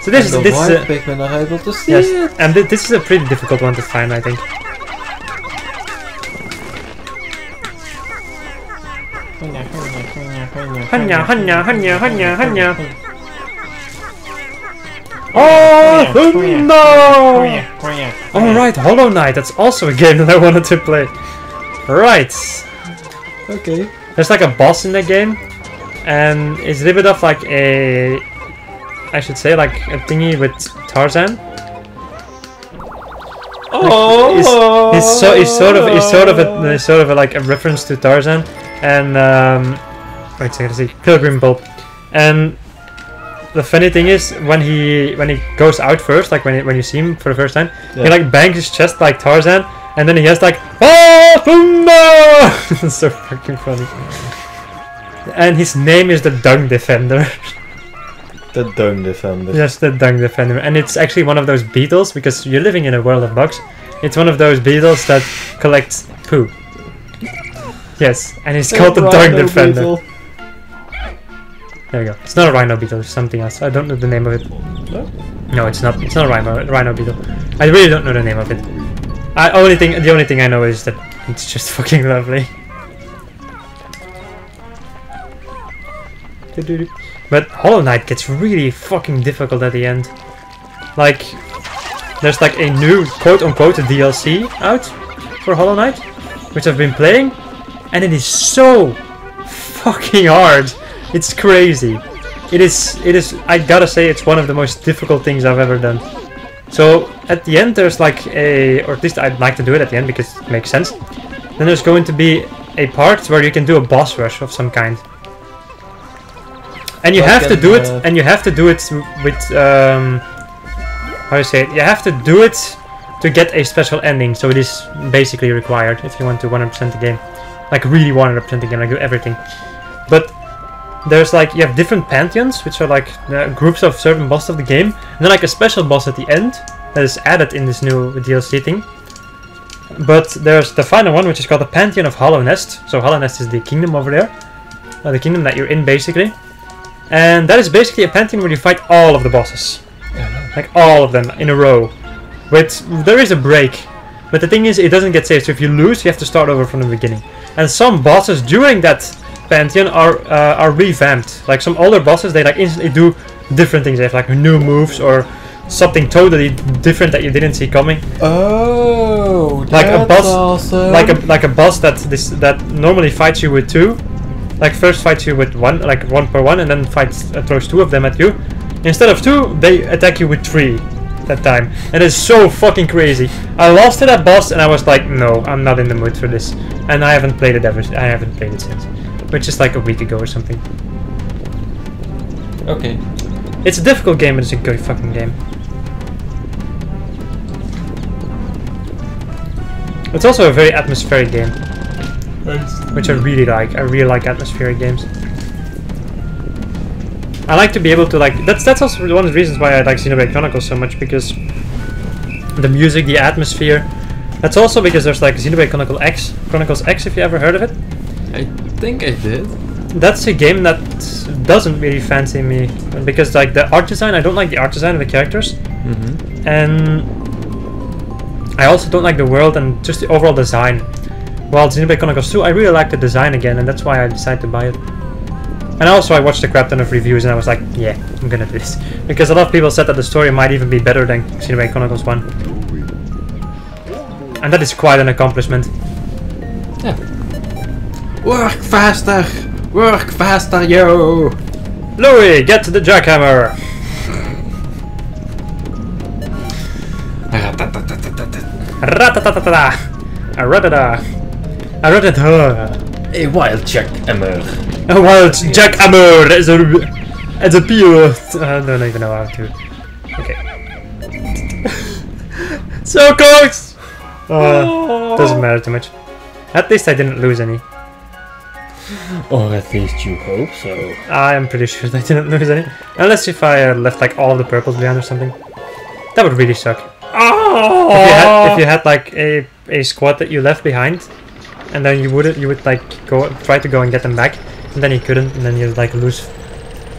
[SPEAKER 2] So this
[SPEAKER 1] and
[SPEAKER 2] is
[SPEAKER 1] Pikmin are able to see
[SPEAKER 2] yes,
[SPEAKER 1] it.
[SPEAKER 2] and this is a pretty difficult one to find, I think. Hanya, hanya, hanya, hanya, hanya. Oh no! Alright, Hollow Knight, that's also a game that I wanted to play. Right.
[SPEAKER 1] Okay.
[SPEAKER 2] There's like a boss in the game, and it's a little bit of like a... I should say like a thingy with Tarzan.
[SPEAKER 1] Oh!
[SPEAKER 2] It's sort of like a reference to Tarzan, and wait a second, see, Pilgrim Bolt. And the funny thing is, when he goes out first, like when you see him for the first time, he like bangs his chest like Tarzan, and then he has like thunder! It's so fucking funny. And his name is the Dung Defender.
[SPEAKER 1] The Dung Defender.
[SPEAKER 2] Yes, the Dung Defender, and it's actually one of those beetles, because you're living in a world of bugs. It's one of those beetles that collects poo. Yes, and it's called the Dung Defender. Beetle. There we go. It's not a rhino beetle, it's something else. I don't know the name of it. No, it's not. It's not a rhino beetle. I really don't know the name of it. The only thing I know is that it's just fucking lovely. But Hollow Knight gets really fucking difficult at the end. Like, there's like a new quote-unquote DLC out for Hollow Knight, which I've been playing, and it is so fucking hard. It's crazy. It is, I gotta say, it's one of the most difficult things I've ever done. So, at the end there's like or at least I'd like to do it at the end because it makes sense. Then there's going to be a part where you can do a boss rush of some kind. And you have to do it, and you have to do it with, how do you say it? You have to do it to get a special ending, so it is basically required if you want to 100% the game. Like really 100% the game, like do everything. But there's like, you have different pantheons, which are like groups of certain bosses of the game, and then like a special boss at the end that is added in this new DLC thing, But there's the final one, which is called the Pantheon of Hollow Nest. So Hollow Nest is the kingdom over there. The kingdom that you're in, basically. And that is basically a pantheon where you fight all of the bosses. Like all of them in a row. There is a break. But the thing is, it doesn't get saved. So if you lose, you have to start over from the beginning. And some bosses during that pantheon are revamped. Like some older bosses, they like instantly do different things. They have like new moves or something totally different that you didn't see coming.
[SPEAKER 1] Oh,
[SPEAKER 2] like a boss,
[SPEAKER 1] awesome.
[SPEAKER 2] like a boss that normally fights you with 2. Like first fights you with 1, like 1 per 1, and then throws 2 of them at you. Instead of 2, they attack you with 3 that time. And it's so fucking crazy. I lost to that boss and I was like, no, I'm not in the mood for this. And I haven't played it since. Which is like a week ago or something.
[SPEAKER 1] Okay.
[SPEAKER 2] It's a difficult game, but it's a good fucking game. It's also a very atmospheric game. Which I really like. I really like atmospheric games. I like to be able to like... That's also one of the reasons why I like Xenoblade Chronicles so much, because the music, the atmosphere. That's also because there's like Xenoblade Chronicles X, if you ever heard of it.
[SPEAKER 1] I think I did.
[SPEAKER 2] That's a game that doesn't really fancy me, because like the art design, I don't like the art design of the characters. And I also don't like the world and just the overall design. While Xenoblade Chronicles 2, I really like the design again, and that's why I decided to buy it. And also I watched a crap ton of reviews and I was like, yeah, I'm gonna do this. Because a lot of people said that the story might even be better than Xenoblade Chronicles 1. And that is quite an accomplishment.
[SPEAKER 1] Yeah. Work faster! Work faster, yo!
[SPEAKER 2] Louis, get to the jackhammer! Ratatatata! Ratata! Ratata!
[SPEAKER 1] A wild jackhammer.
[SPEAKER 2] A wild jackhammer! It's a pure... I don't even know how to... Okay. So close! Doesn't matter too much. At least I didn't lose any.
[SPEAKER 1] Or at least you hope so.
[SPEAKER 2] I am pretty sure I didn't lose any. Unless if I left like all the purples behind or something. That would really suck.
[SPEAKER 1] Oh!
[SPEAKER 2] If you had like a squad that you left behind, and then you would like try to go and get them back, and then you couldn't, and then you like lose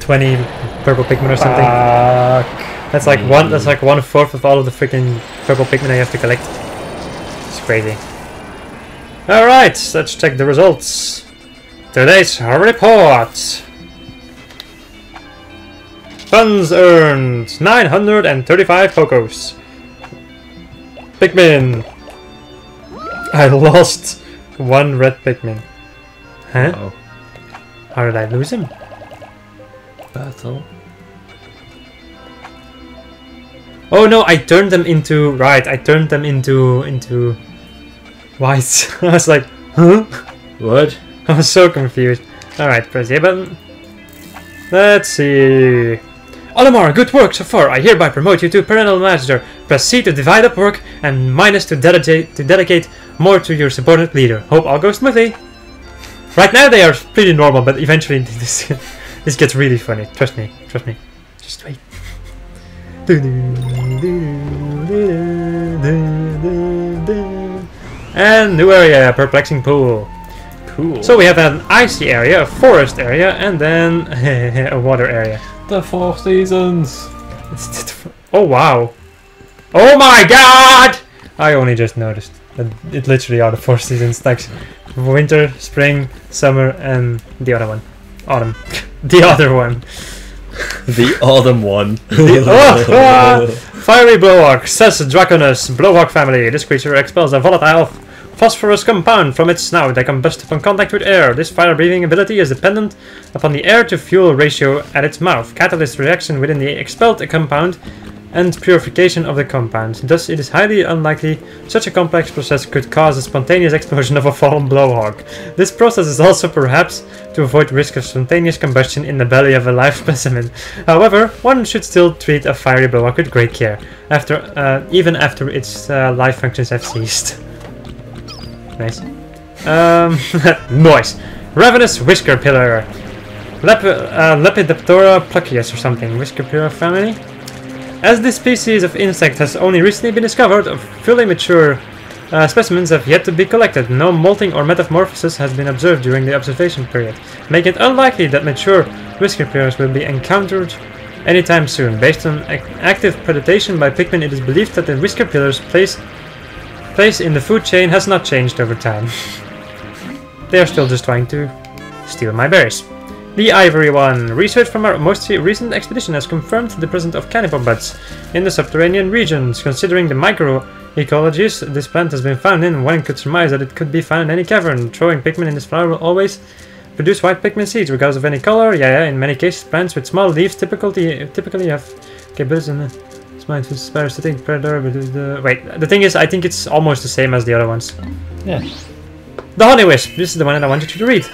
[SPEAKER 2] 20 purple Pikmin or something. That's like 1/4 of all of the freaking purple Pikmin I have to collect. It's crazy. All right, let's check the results. Today's report. Funds earned 935 Pokos. Pikmin. I lost 1 red Pikmin. Huh?
[SPEAKER 1] Oh.
[SPEAKER 2] How did I lose him?
[SPEAKER 1] Battle.
[SPEAKER 2] Oh no, I turned them into... Right, I turned them into white. I was like, huh?
[SPEAKER 1] What?
[SPEAKER 2] I was so confused. Alright, press the A button. Let's see. Olimar, good work so far. I hereby promote you to Perennial Master. Press C to divide up work, and minus to delegate more to your subordinate leader. Hope all goes smoothly. Right now they are pretty normal, but eventually this gets really funny. Trust me. Just wait. And new area, perplexing pool.
[SPEAKER 1] Cool.
[SPEAKER 2] So we have an icy area, a forest area, and then a water area.
[SPEAKER 1] The 4 seasons.
[SPEAKER 2] Oh wow! Oh my god! I only just noticed that it literally are the 4 seasons, like winter, spring, summer, and the other one, autumn. The other one.
[SPEAKER 1] The autumn one.
[SPEAKER 2] Fiery Blowhawk, says Draconus, Blowhawk family. This creature expels a volatile phosphorus compound from its snout that combusts upon contact with air. This fire-breathing ability is dependent upon the air-to-fuel ratio at its mouth, catalyst reaction within the expelled compound, and purification of the compound. Thus, it is highly unlikely such a complex process could cause a spontaneous explosion of a fallen blowhawk. This process is also perhaps to avoid risk of spontaneous combustion in the belly of a live specimen. However, one should still treat a fiery blowhawk with great care, even after its life functions have ceased. Nice. Noise. Ravenous Whisker Pillar. Lepidoptera pluckius or something. Whisker Pillar family. As this species of insect has only recently been discovered, a fully mature Specimens have yet to be collected. No molting or metamorphosis has been observed during the observation period, making it unlikely that mature whisker peelers will be encountered anytime soon. Based on active predation by Pikmin, it is believed that the whisker peelers' place in the food chain has not changed over time. They are still just trying to steal my berries. The Ivory One. Research from our most recent expedition has confirmed the presence of canipo buds in the subterranean regions. Considering the microecologies this plant has been found in, one could surmise that it could be found in any cavern. Throwing Pikmin in this flower will always produce white Pikmin seeds, regardless of any color. Yeah, in many cases, plants with small leaves typically have capabilities in the mind to parasitic predator. Wait, the thing is, I think it's almost the same as the other ones.
[SPEAKER 1] Yeah.
[SPEAKER 2] The Honeywisp. This is the one that I wanted you to read.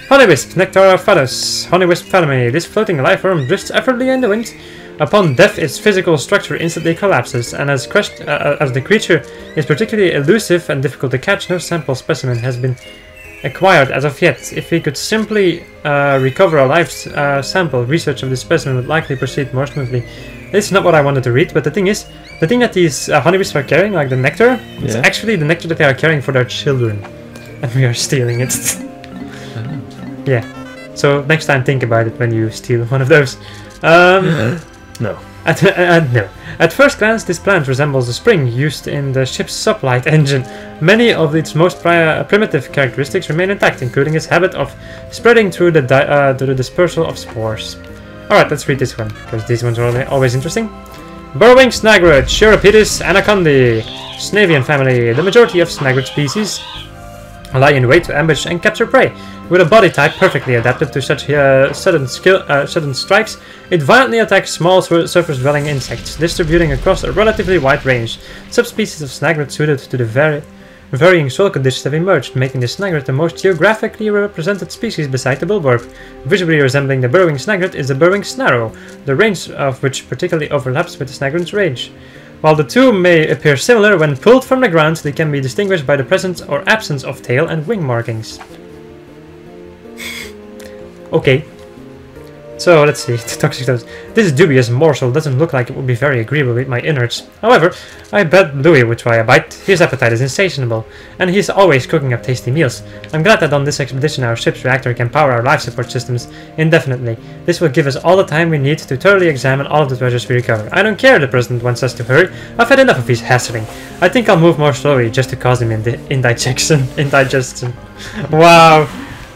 [SPEAKER 2] Honeywisp, Nectar Phallus, Honeywisp family. This floating life form drifts effortlessly in the wind. Upon death, its physical structure instantly collapses, and as the creature is particularly elusive and difficult to catch, no sample specimen has been acquired as of yet. If we could simply recover a live sample, research of this specimen would likely proceed more smoothly. This is not what I wanted to read, but the thing is, the thing that these honeywisps are carrying, like the nectar, it's actually the nectar that they are carrying for their children, and we are stealing it. Yeah, so next time think about it when you steal one of those.
[SPEAKER 1] No.
[SPEAKER 2] No. At first glance, this plant resembles a spring used in the ship's sublight engine. Many of its most primitive characteristics remain intact, including its habit of spreading through the dispersal of spores. Alright, let's read this one, because these ones are always interesting. Burrowing Snagret, Chiropedis anacondi, Snavian family. The majority of Snagret species lie in wait to ambush and capture prey. With a body type perfectly adapted to such sudden strikes, it violently attacks small surface-dwelling insects, distributing across a relatively wide range. Subspecies of Snagret suited to the varying soil conditions have emerged, making the Snagret the most geographically represented species beside the Bulborb. Visually resembling the burrowing Snagret is the burrowing Snarrow, the range of which particularly overlaps with the Snagret's range. While the two may appear similar, when pulled from the ground, they can be distinguished by the presence or absence of tail and wing markings. Okay. So, let's see. Toxic dose. This dubious morsel doesn't look like it would be very agreeable with my innards. However, I bet Louis would try a bite. His appetite is insatiable, and he's always cooking up tasty meals. I'm glad that on this expedition our ship's reactor can power our life support systems indefinitely. This will give us all the time we need to thoroughly examine all of the treasures we recover. I don't care the President wants us to hurry. I've had enough of his hassling. I think I'll move more slowly just to cause him indigestion. Wow.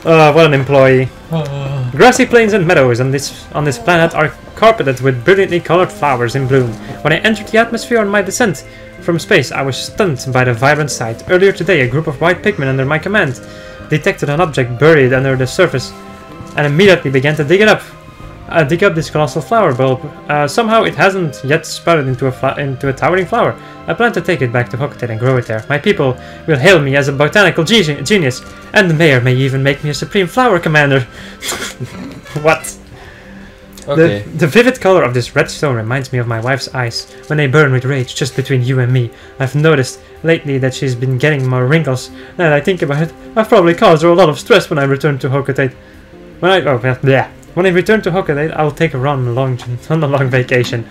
[SPEAKER 2] What an employee. Grassy plains and meadows on this planet are carpeted with brilliantly colored flowers in bloom. When I entered the atmosphere on my descent from space, I was stunned by the vibrant sight. Earlier today, a group of white Pikmin under my command detected an object buried under the surface and immediately began to dig up this colossal flower bulb. Somehow it hasn't yet sprouted into a towering flower. I plan to take it back to Hocotate and grow it there. My people will hail me as a botanical genius, and the mayor may even make me a supreme flower commander. What? Okay. The vivid color of this red stone reminds me of my wife's eyes when they burn with rage just between you and me. I've noticed lately that she's been getting more wrinkles. Now that I think about it, I've probably caused her a lot of stress when I return to Hocotate. When I return to Hocotate, I'll take her on a long vacation.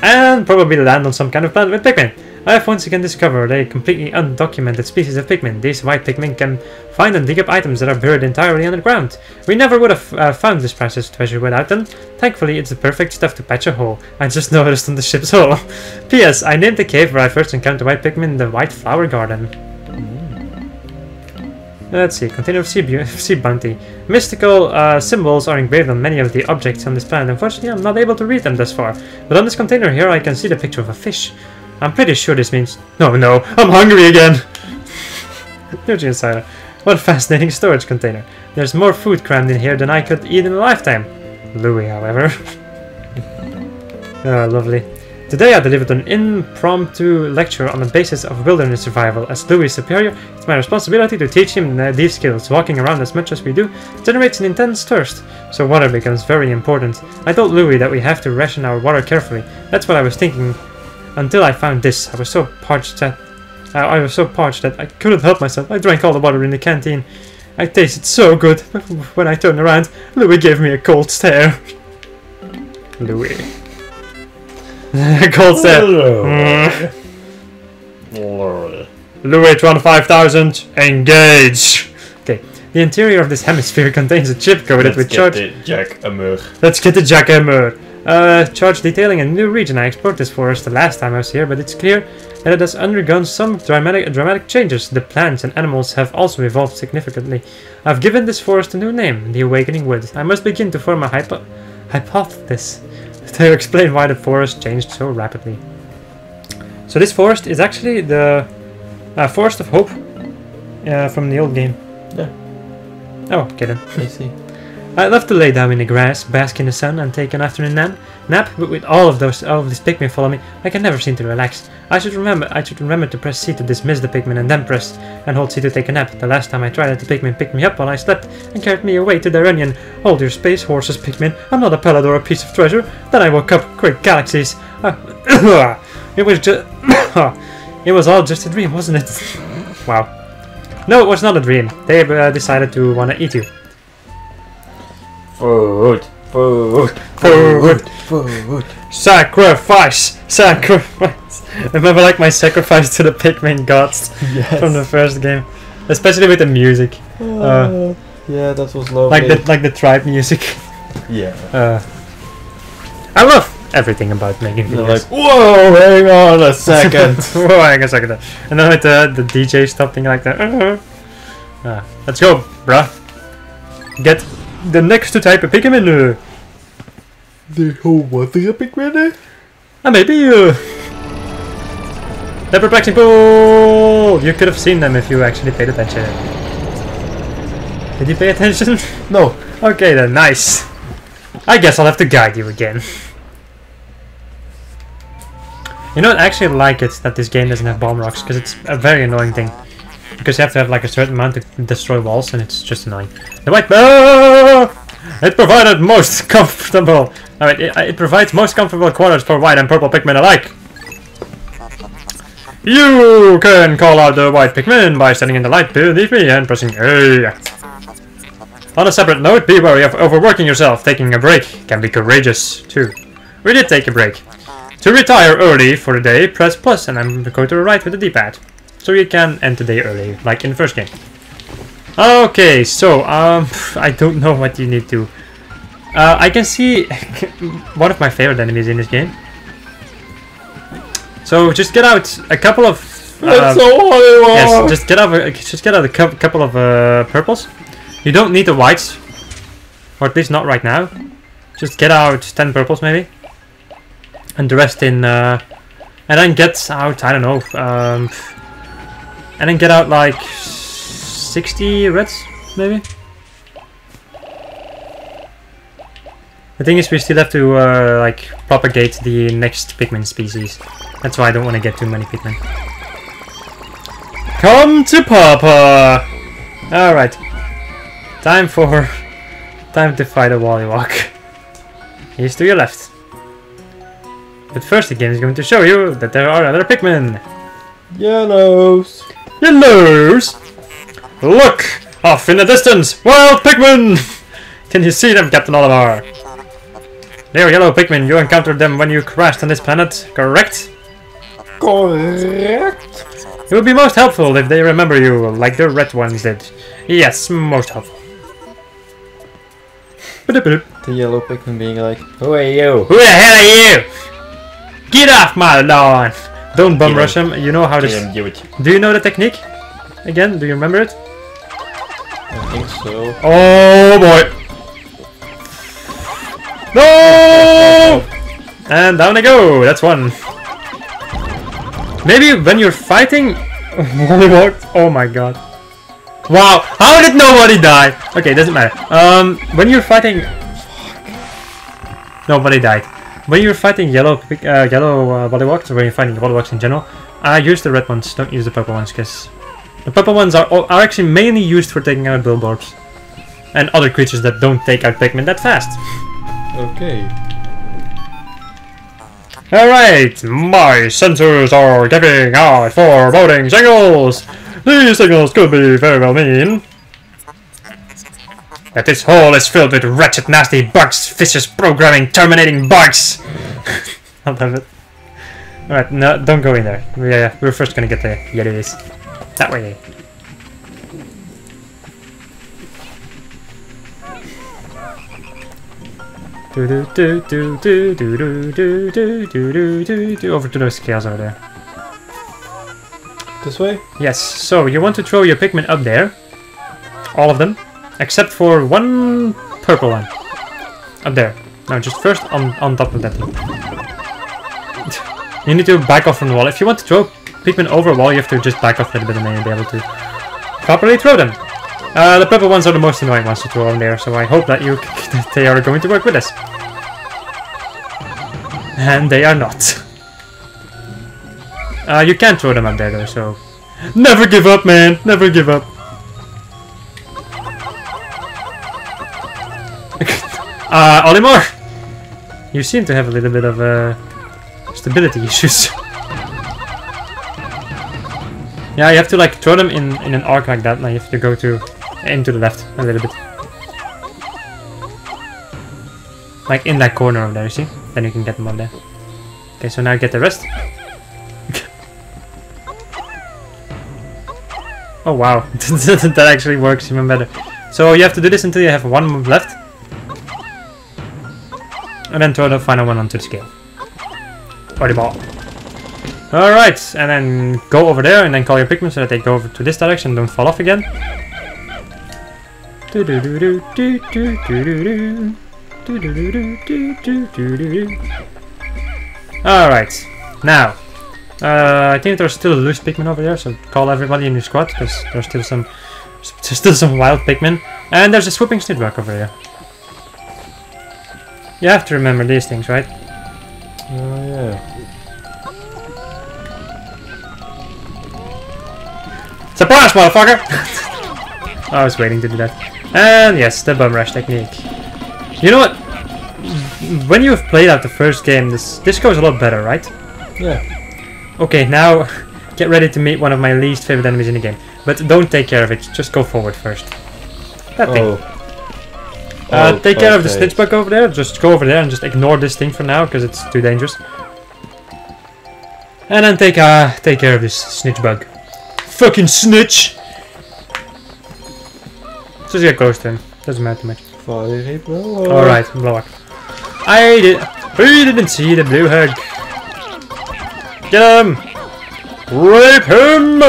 [SPEAKER 2] And probably land on some kind of planet with Pikmin. I have once again discovered a completely undocumented species of Pikmin. These white Pikmin can find and dig up items that are buried entirely underground. We never would have found this precious treasure without them. Thankfully, it's the perfect stuff to patch a hole. I just noticed on the ship's hull. P.S. I named the cave where I first encountered white Pikmin the White Flower Garden. Let's see, container of sea bounty. Mystical symbols are engraved on many of the objects on this planet. Unfortunately, I'm not able to read them thus far. But on this container here, I can see the picture of a fish. I'm pretty sure this means... No, I'm hungry again! Nutrient silo. What a fascinating storage container. There's more food crammed in here than I could eat in a lifetime. Louis, however. Oh, lovely. Today I delivered an impromptu lecture on the basis of wilderness survival. As Louis' superior, it's my responsibility to teach him these skills. Walking around as much as we do generates an intense thirst, so water becomes very important. I told Louis that we have to ration our water carefully. That's what I was thinking until I found this. I was so parched that I couldn't help myself. I drank all the water in the canteen. I tasted so good. When I turned around, Louis gave me a cold stare. Louis. Cold stare. Louis 5000, engage! Okay, the interior of this hemisphere contains a chip coated with charge. Let's get the jackhammer. Charge detailing a new region. I explored this forest the last time I was here, but it's clear that it has undergone some dramatic changes. The plants and animals have also evolved significantly. I've given this forest a new name, the Awakening Wood. I must begin to form a hypothesis to explain why the forest changed so rapidly. So this forest is actually the Forest of Hope from the old game.
[SPEAKER 1] Yeah.
[SPEAKER 2] Oh, okay then.
[SPEAKER 1] I see.
[SPEAKER 2] I'd love to lay down in the grass, bask in the sun, and take an afternoon nap, but with all of these Pikmin follow me, I can never seem to relax. I should remember to press C to dismiss the Pikmin and then press and hold C to take a nap. The last time I tried it, the Pikmin picked me up while I slept and carried me away to their onion. Hold your space, horses, Pikmin. I'm not a pellet or a piece of treasure. Then I woke up. Great galaxies. It was just... It was all just a dream, wasn't it? Wow. No, it was not a dream. They decided to want to eat you.
[SPEAKER 1] Food.
[SPEAKER 2] Sacrifice! Remember like my sacrifice to the Pikmin gods from the first game? Especially with the music.
[SPEAKER 1] Yeah, that was lovely.
[SPEAKER 2] Like the tribe music.
[SPEAKER 1] Yeah.
[SPEAKER 2] I love everything about making videos.
[SPEAKER 1] Like, whoa, hang on a second.
[SPEAKER 2] Whoa, hang on a second. And then with the DJ stopping like that. Let's go, bruh. Get the next type of Pikmin.
[SPEAKER 1] The whole water Pikmin?
[SPEAKER 2] Maybe the perplexing pool! You could have seen them if you actually paid attention. Did you pay attention?
[SPEAKER 1] No.
[SPEAKER 2] Okay then, nice. I guess I'll have to guide you again. You know, I actually like it that this game doesn't have bomb rocks, because it's a very annoying thing. Because you have to have like a certain amount to destroy walls, and it's just annoying. The white... It provided most comfortable... it provides most comfortable quarters for white and purple Pikmin alike. You can call out the white Pikmin by standing in the light beneath me and pressing A. On a separate note, be wary of overworking yourself. Taking a break can be courageous, too. We did take a break. To retire early for the day, press plus and I'm going to the right with the D-pad. So you can end the day early, like in the first game. Okay, so, I don't know what you need to... I can see one of my favorite enemies in this game. So just get out a couple of... yes, just get out a couple of purples. You don't need the whites. Or at least not right now. Just get out 10 purples maybe. And the rest in... and then get out, I don't know... and then get out like 60 reds, maybe? The thing is, we still have to like propagate the next Pikmin species. That's why I don't want to get too many Pikmin. Come to Papa! Alright. Time to fight a Wollywog. He's to your left. But first the game is going to show you that there are other Pikmin.
[SPEAKER 1] Yellows.
[SPEAKER 2] Yellows! Look! Off in the distance! Wild Pikmin! Can you see them, Captain Oliver? They are yellow Pikmin. You encountered them when you crashed on this planet, correct?
[SPEAKER 1] Correct.
[SPEAKER 2] It would be most helpful if they remember you, like the red ones did. Yes, most helpful.
[SPEAKER 1] The yellow Pikmin being like, who are you?
[SPEAKER 2] Who the hell are you? Get off my lawn! Don't bum rush him. You know how this... Do you know the technique? Again, do you remember it?
[SPEAKER 1] I think so.
[SPEAKER 2] Oh boy! No! And down they go. That's one. Maybe when you're fighting... Oh my god. Wow, how did nobody die? Okay, doesn't matter. When you're fighting... Nobody died. When you're fighting yellow Wollywogs, or when you're fighting Wollywogs in general, use the red ones, don't use the purple ones, because the purple ones are actually mainly used for taking out Bulborbs. And other creatures that don't take out Pikmin that fast.
[SPEAKER 1] Okay.
[SPEAKER 2] Alright, my sensors are giving out foreboding signals! These signals could be very well mean that this hole is filled with wretched, nasty bugs, vicious programming, terminating bugs! I love it. Alright, no, don't go in there. We're first gonna get the yellowies. That way. Over to those scales over there.
[SPEAKER 1] This way?
[SPEAKER 2] Yes, so you want to throw your Pikmin up there. All of them. Except for one purple one. Up there. No, just first on top of that thing. You need to back off from the wall. If you want to throw Pikmin over a wall, you have to just back off a little bit and then you'll be able to properly throw them. The purple ones are the most annoying ones to throw in there, so I hope that they are going to work with us. And they are not. You can't throw them up there though, so... Never give up, man! Never give up! Olimar! You seem to have a little bit of stability issues. Yeah, you have to like throw them in an arc like that, and you have to go into the left a little bit. Like in that corner over there, you see? Then you can get them up there. Okay, so now get the rest. Oh wow, that actually works even better. So you have to do this until you have one move left. And then throw the final one onto the scale. Or the ball. Alright, and then go over there and then call your Pikmin so that they go over to this direction and don't fall off again. Alright, now. I think there's still a loose Pikmin over there, so call everybody in your squad, because there's still some wild Pikmin. And there's a swooping snitbug over here. You have to remember these things, right?
[SPEAKER 1] Oh yeah.
[SPEAKER 2] Surprise, motherfucker! I was waiting to do that. And yes, the bum rush technique. You know what? When you've played out the first game, this goes a lot better, right?
[SPEAKER 1] Yeah.
[SPEAKER 2] Okay, now get ready to meet one of my least favorite enemies in the game. But don't take care of it, just go forward first. That thing. Take care of the snitchbug over there, just go over there and just ignore this thing for now, because it's too dangerous. And then take care of this snitchbug. Fucking snitch! Just get close to him, doesn't matter too much. Alright, blow up. I didn't see the blue hug. Get him! Rape him!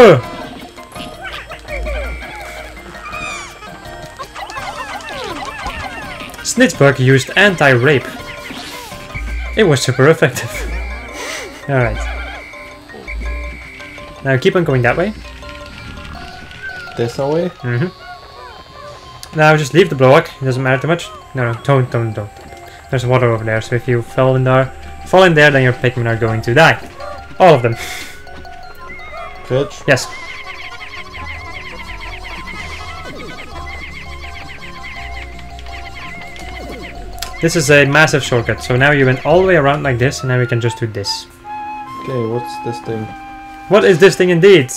[SPEAKER 2] Snitchbug used anti-rape. It was super effective. Alright. Now keep on going that way.
[SPEAKER 1] This way?
[SPEAKER 2] Mm-hmm. Now just leave the block, it doesn't matter too much. No, don't. There's water over there, so if you fall in there, then your Pikmin are going to die. All of them.
[SPEAKER 1] Fetch?
[SPEAKER 2] Yes. This is a massive shortcut, so now you went all the way around like this, and now we can just do this.
[SPEAKER 1] Okay, what's this thing?
[SPEAKER 2] What is this thing indeed?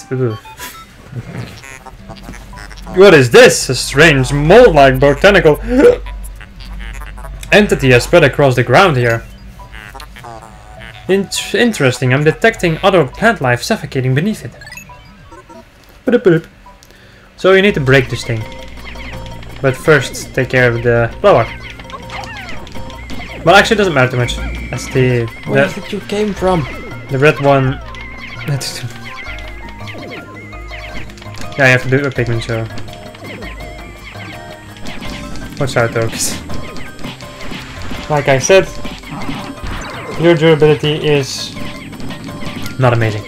[SPEAKER 2] What is this? A strange mold-like botanical entity has spread across the ground here. Interesting, I'm detecting other plant life suffocating beneath it. So you need to break this thing. But first, take care of the blower. Well, actually, it doesn't matter too much. That's the...
[SPEAKER 1] Where did you came from?
[SPEAKER 2] The red one... Yeah, you have to do a Pikmin show. Watch out though, 'cause like I said, your durability is not amazing.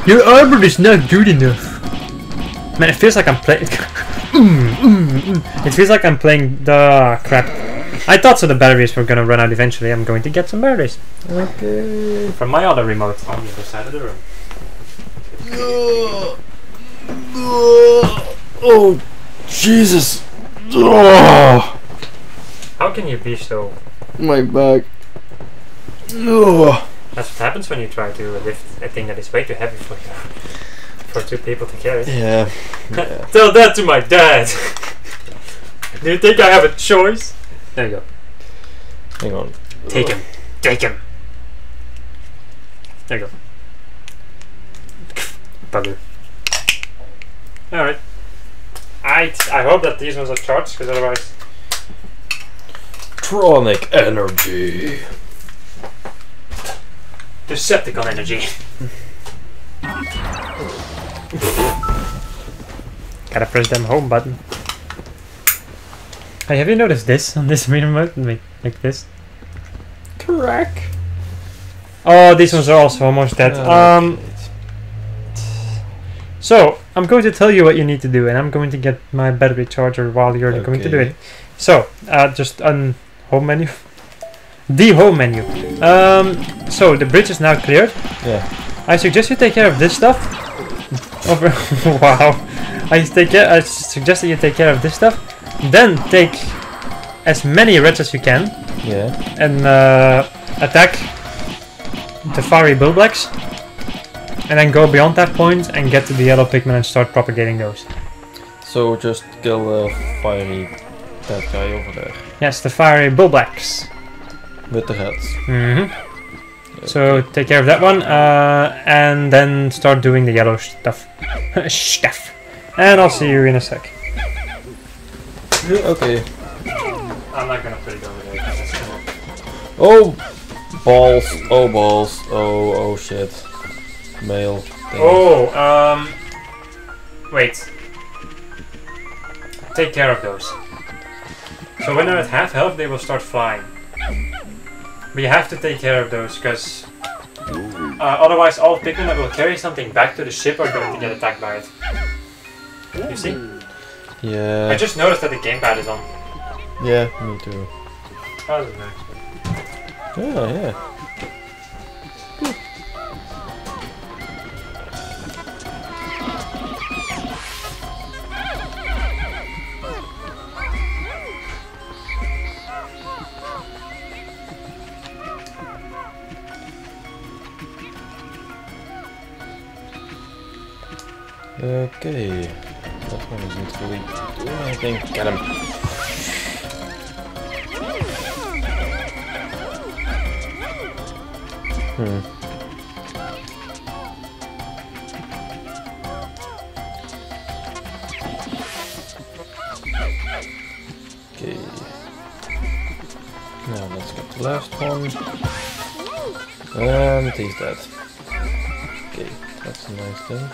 [SPEAKER 2] Your armor is not good enough. Man, it feels like I'm playing... It feels like I'm playing the crap. I thought so the batteries were gonna run out eventually. I'm going to get some batteries.
[SPEAKER 1] Okay.
[SPEAKER 2] From my other remote on the other side of the room.
[SPEAKER 1] Oh, Jesus. Oh.
[SPEAKER 2] How can you be so...
[SPEAKER 1] My back. Oh.
[SPEAKER 2] That's what happens when you try to lift a thing that is way too heavy for you. For two people to carry.
[SPEAKER 1] Yeah.
[SPEAKER 2] Tell that to my dad! Do you think I have a choice? There you go.
[SPEAKER 1] Hang on.
[SPEAKER 2] Take him. Take him. There you go. Bugger. Alright. I hope that these ones are charged, because otherwise...
[SPEAKER 1] Tronic energy.
[SPEAKER 2] Decepticon energy. Gotta press them home button. Hey, have you noticed this on this remote? Like this?
[SPEAKER 1] Crack.
[SPEAKER 2] Oh, these ones are also almost dead. So, I'm going to tell you what you need to do, and I'm going to get my battery charger while you're going to do it. So, just on home menu. The home menu. So, the bridge is now cleared.
[SPEAKER 1] Yeah.
[SPEAKER 2] I suggest you take care of this stuff. Wow. I suggest that you take care of this stuff. Then take as many reds as you can.
[SPEAKER 1] Yeah.
[SPEAKER 2] And attack the fiery bullblacks. And then go beyond that point and get to the yellow Pikmin and start propagating those.
[SPEAKER 1] So just kill the fiery that guy over there.
[SPEAKER 2] Yes, the fiery bullblacks.
[SPEAKER 1] With the heads.
[SPEAKER 2] Mm-hmm. Okay. So take care of that one, and then start doing the yellow stuff. Stuff. And I'll see you in a sec.
[SPEAKER 1] Okay.
[SPEAKER 2] I'm not gonna put it over there.
[SPEAKER 1] Oh! Balls. Oh balls. Oh shit. Mail. Thing.
[SPEAKER 2] Oh, wait. Take care of those. So when they're at half health, they will start flying. But you have to take care of those, because otherwise all Pikmin that will carry something back to the ship are going to get attacked by it. You see?
[SPEAKER 1] Yeah.
[SPEAKER 2] I just noticed that the gamepad is on.
[SPEAKER 1] Yeah, me too.
[SPEAKER 2] Oh, that's nice.
[SPEAKER 1] Oh, yeah. Okay, that one isn't really doing anything. Get him. Okay. Now let's get the last one. And he's dead. Okay, that's a nice thing.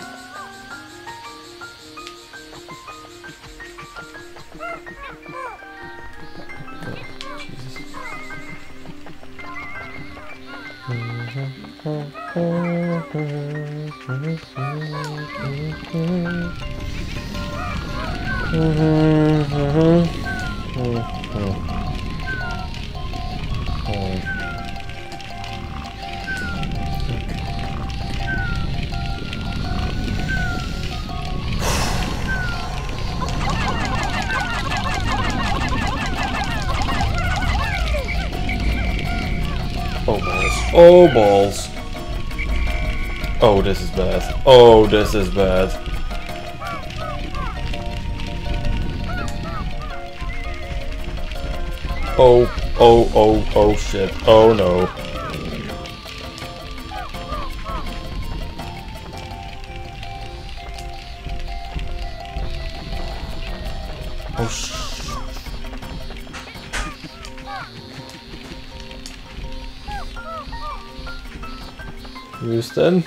[SPEAKER 1] Oh balls. Oh, this is bad. Oh, this is bad. Oh shit. Oh no. Oh Houston,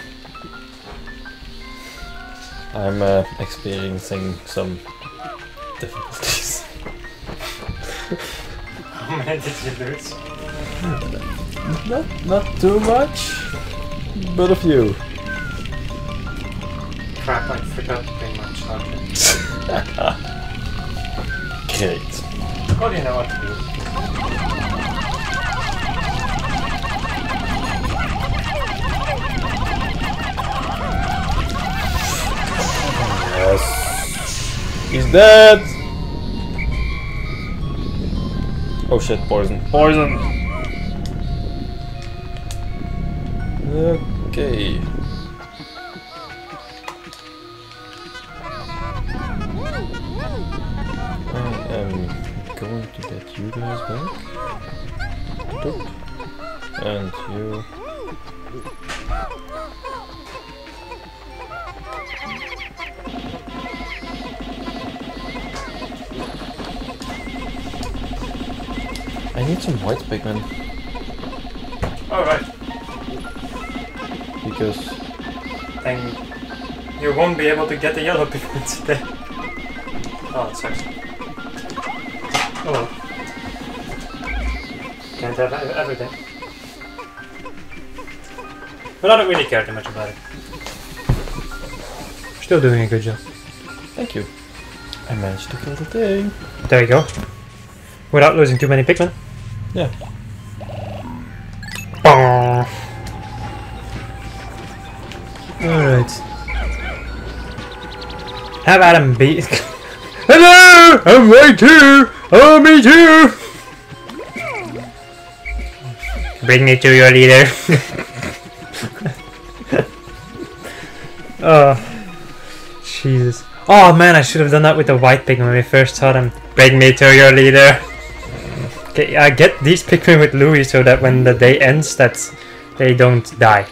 [SPEAKER 1] I'm experiencing some difficulties.
[SPEAKER 2] How many did you lose?
[SPEAKER 1] Not too much, but a few.
[SPEAKER 2] Crap, I forgot to bring my charger.
[SPEAKER 1] Great.
[SPEAKER 2] What do you know what to do?
[SPEAKER 1] Yes. He's dead! Oh shit, poison. Poison! Okay. I am going to get you guys back. Doop. And you. need some white Pikmin.
[SPEAKER 2] Alright.
[SPEAKER 1] Because...
[SPEAKER 2] Then you won't be able to get the yellow Pikmin today. Oh, it sucks. Oh well. Can't have everything. But I don't really care too much about it. Still doing a good job.
[SPEAKER 1] Thank you. I managed to kill the thing.
[SPEAKER 2] There you go. Without losing too many Pikmin.
[SPEAKER 1] Yeah.
[SPEAKER 2] Alright. Have Adam beat. Hello! I'm right here! Oh, me too! Bring me to your leader. Oh. Jesus. Oh man, I should have done that with the white Pikmin when we first saw them. Bring me to your leader. Okay, I get these Pikmin with Louis so that when the day ends, that they don't die.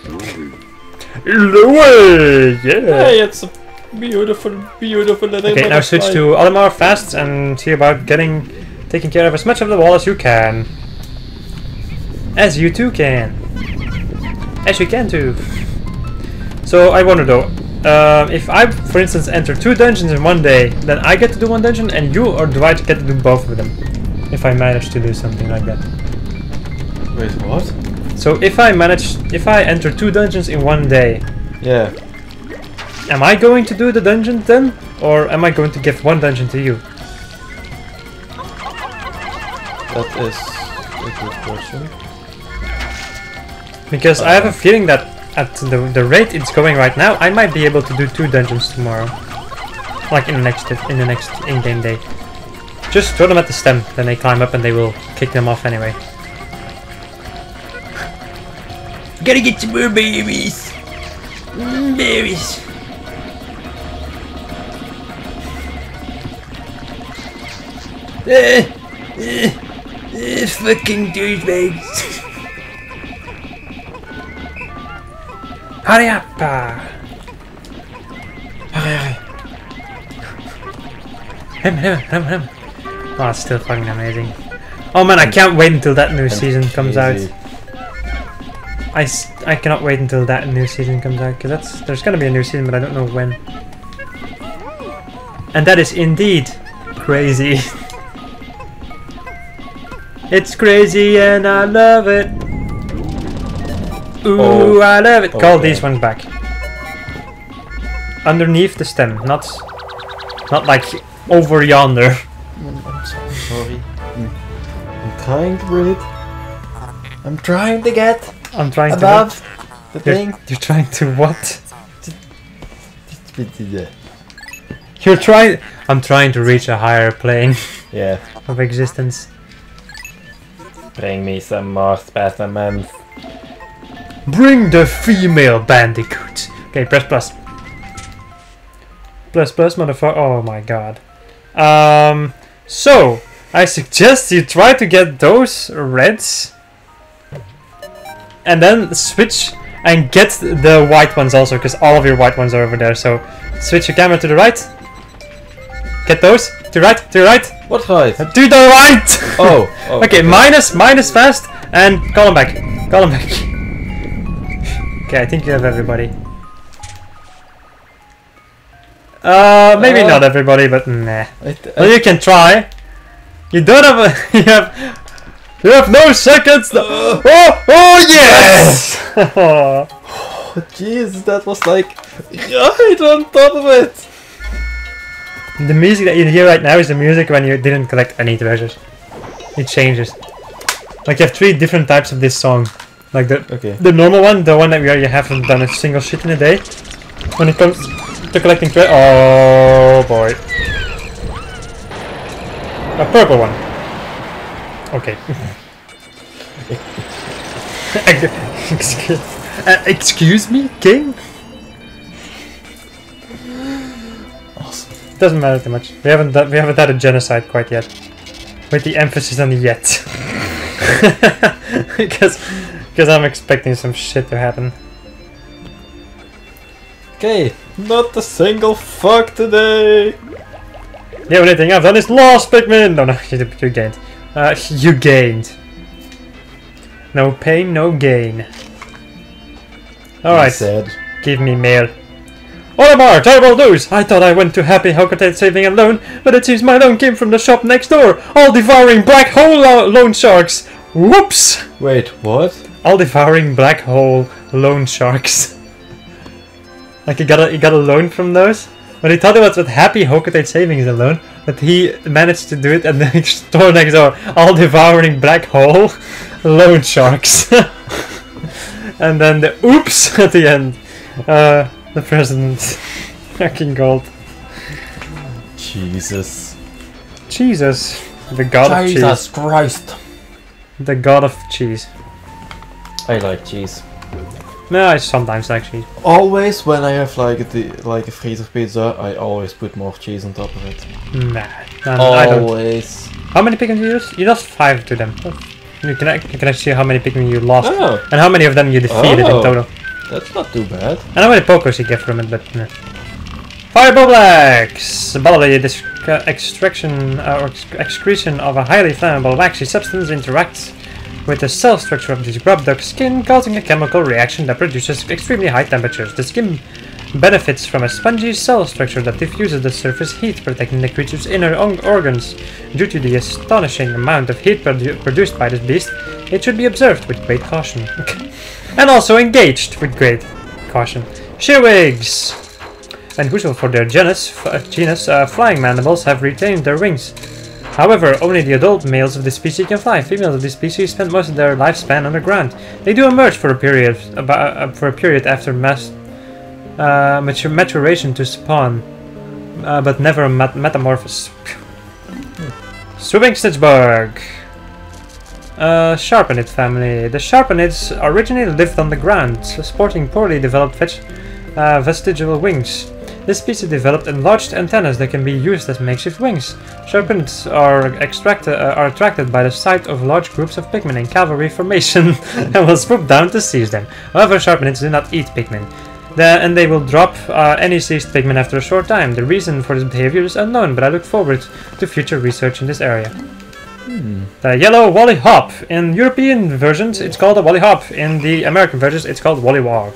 [SPEAKER 2] Louis! Yeah!
[SPEAKER 1] Hey, it's a beautiful, beautiful little
[SPEAKER 2] Okay, now switch to Olimar fast and see about taking care of as much of the wall as you can. As you too can. As you can too. So I wonder though, if I, for instance, enter 2 dungeons in one day, then I get to do 1 dungeon and you, or do I get to do both of them? If I manage to do something like that.
[SPEAKER 1] Wait, what?
[SPEAKER 2] So if I enter 2 dungeons in one day,
[SPEAKER 1] yeah.
[SPEAKER 2] Am I going to do the dungeon then? Or am I going to give 1 dungeon to you?
[SPEAKER 1] That is a good question.
[SPEAKER 2] Because I have a feeling that at the rate it's going right now, I might be able to do 2 dungeons tomorrow. Like in the next in-game day. Just throw them at the stem, then they climb up and they will kick them off anyway. Gotta get some more berries! Berries! Fucking douchebags! Hurry up! Hurry! Him! Oh, it's still fucking amazing. Oh man, I can't wait until that new season comes out. I cannot wait until that new season comes out, because there's gonna be a new season, but I don't know when. And that is indeed crazy. It's crazy and I love it. Ooh, oh, I love it. Okay. Call these ones back. Underneath the stem, not like over yonder.
[SPEAKER 1] I'm so sorry. I'm trying to breathe. I'm trying to get above the thing.
[SPEAKER 2] You're trying to what? You're trying. I'm trying to reach a higher plane.
[SPEAKER 1] Yeah.
[SPEAKER 2] Of existence.
[SPEAKER 1] Bring me some more specimens.
[SPEAKER 2] Bring the female bandicoot. Okay, press plus. Plus, motherfucker. Oh my god. So, I suggest you try to get those reds. And then switch and get the white ones also, because all of your white ones are over there. So, switch your camera to the right. Get those. To the right.
[SPEAKER 1] What right?
[SPEAKER 2] To the right!
[SPEAKER 1] Oh.
[SPEAKER 2] Okay, minus fast, and call them back. Okay, I think you have everybody. Maybe not everybody, but nah. Well, you can try. You don't have you have no seconds. Oh yes!
[SPEAKER 1] Oh jeez, that was like right on top of it.
[SPEAKER 2] The music that you hear right now is the music when you didn't collect any treasures. It changes. Like you have 3 different types of this song. Like the normal one, the one that you haven't done a single shit in a day. When it comes to collecting treasure, oh boy. A purple one. Okay. Excuse me, King? Doesn't matter too much. We haven't had a genocide quite yet. With the emphasis on the yet. Because I'm expecting some shit to happen.
[SPEAKER 1] Okay, not a single fuck today.
[SPEAKER 2] The only thing I've done is lost Pikmin. No, you gained. You gained. No pain, no gain. Alright, give me mail. Olimar, terrible news! I thought I went to Happy Hocotate saving a loan, but it seems my loan came from the shop next door. All devouring black hole loan sharks. Whoops!
[SPEAKER 1] Wait, what?
[SPEAKER 2] All devouring black hole loan sharks. Like he got a loan from those, but he thought it was with Happy Hocotate savings a loan, but he managed to do it at the store next door. All devouring black hole loan sharks. And then the oops at the end. The president. Fucking gold.
[SPEAKER 1] Jesus.
[SPEAKER 2] Jesus. The god of cheese.
[SPEAKER 1] Jesus Christ.
[SPEAKER 2] The god of cheese.
[SPEAKER 1] I like cheese.
[SPEAKER 2] No, I sometimes like cheese.
[SPEAKER 1] Always when I have like a freezer pizza, I always put more cheese on top of it.
[SPEAKER 2] Nah.
[SPEAKER 1] Always.
[SPEAKER 2] I don't. How many Pikmin do you use? You lost 5 to them. You can actually see how many Pikmin you lost.
[SPEAKER 1] Oh.
[SPEAKER 2] And how many of them you defeated in total.
[SPEAKER 1] That's not too bad.
[SPEAKER 2] And how many pokers you get from it, but no. Fireball Blacks! Bodily extraction or excretion of a highly flammable waxy substance interacts with the cell structure of this grub duck's skin, causing a chemical reaction that produces extremely high temperatures. The skin benefits from a spongy cell structure that diffuses the surface heat, protecting the creature's inner organs. Due to the astonishing amount of heat produced by this beast, it should be observed with great caution. And also engaged with great caution. Shearwigs! Unusual for their genus, flying mandibles have retained their wings. However, only the adult males of this species can fly. Females of this species spend most of their lifespan underground. They do emerge for a period after maturation to spawn, but never metamorphose. Swooping Stitchbug. Sharpenid family. The Sharpenids originally lived on the ground, sporting poorly developed vestigial wings. This species developed enlarged antennas that can be used as makeshift wings. Sharpenids are attracted by the sight of large groups of Pikmin in cavalry formation and will swoop down to seize them. However, Sharpenids do not eat Pikmin, and they will drop any seized Pikmin after a short time. The reason for this behavior is unknown, but I look forward to future research in this area. The yellow Wollywhop. In European versions, it's called a Wollywhop. In the American versions, it's called Wollywog.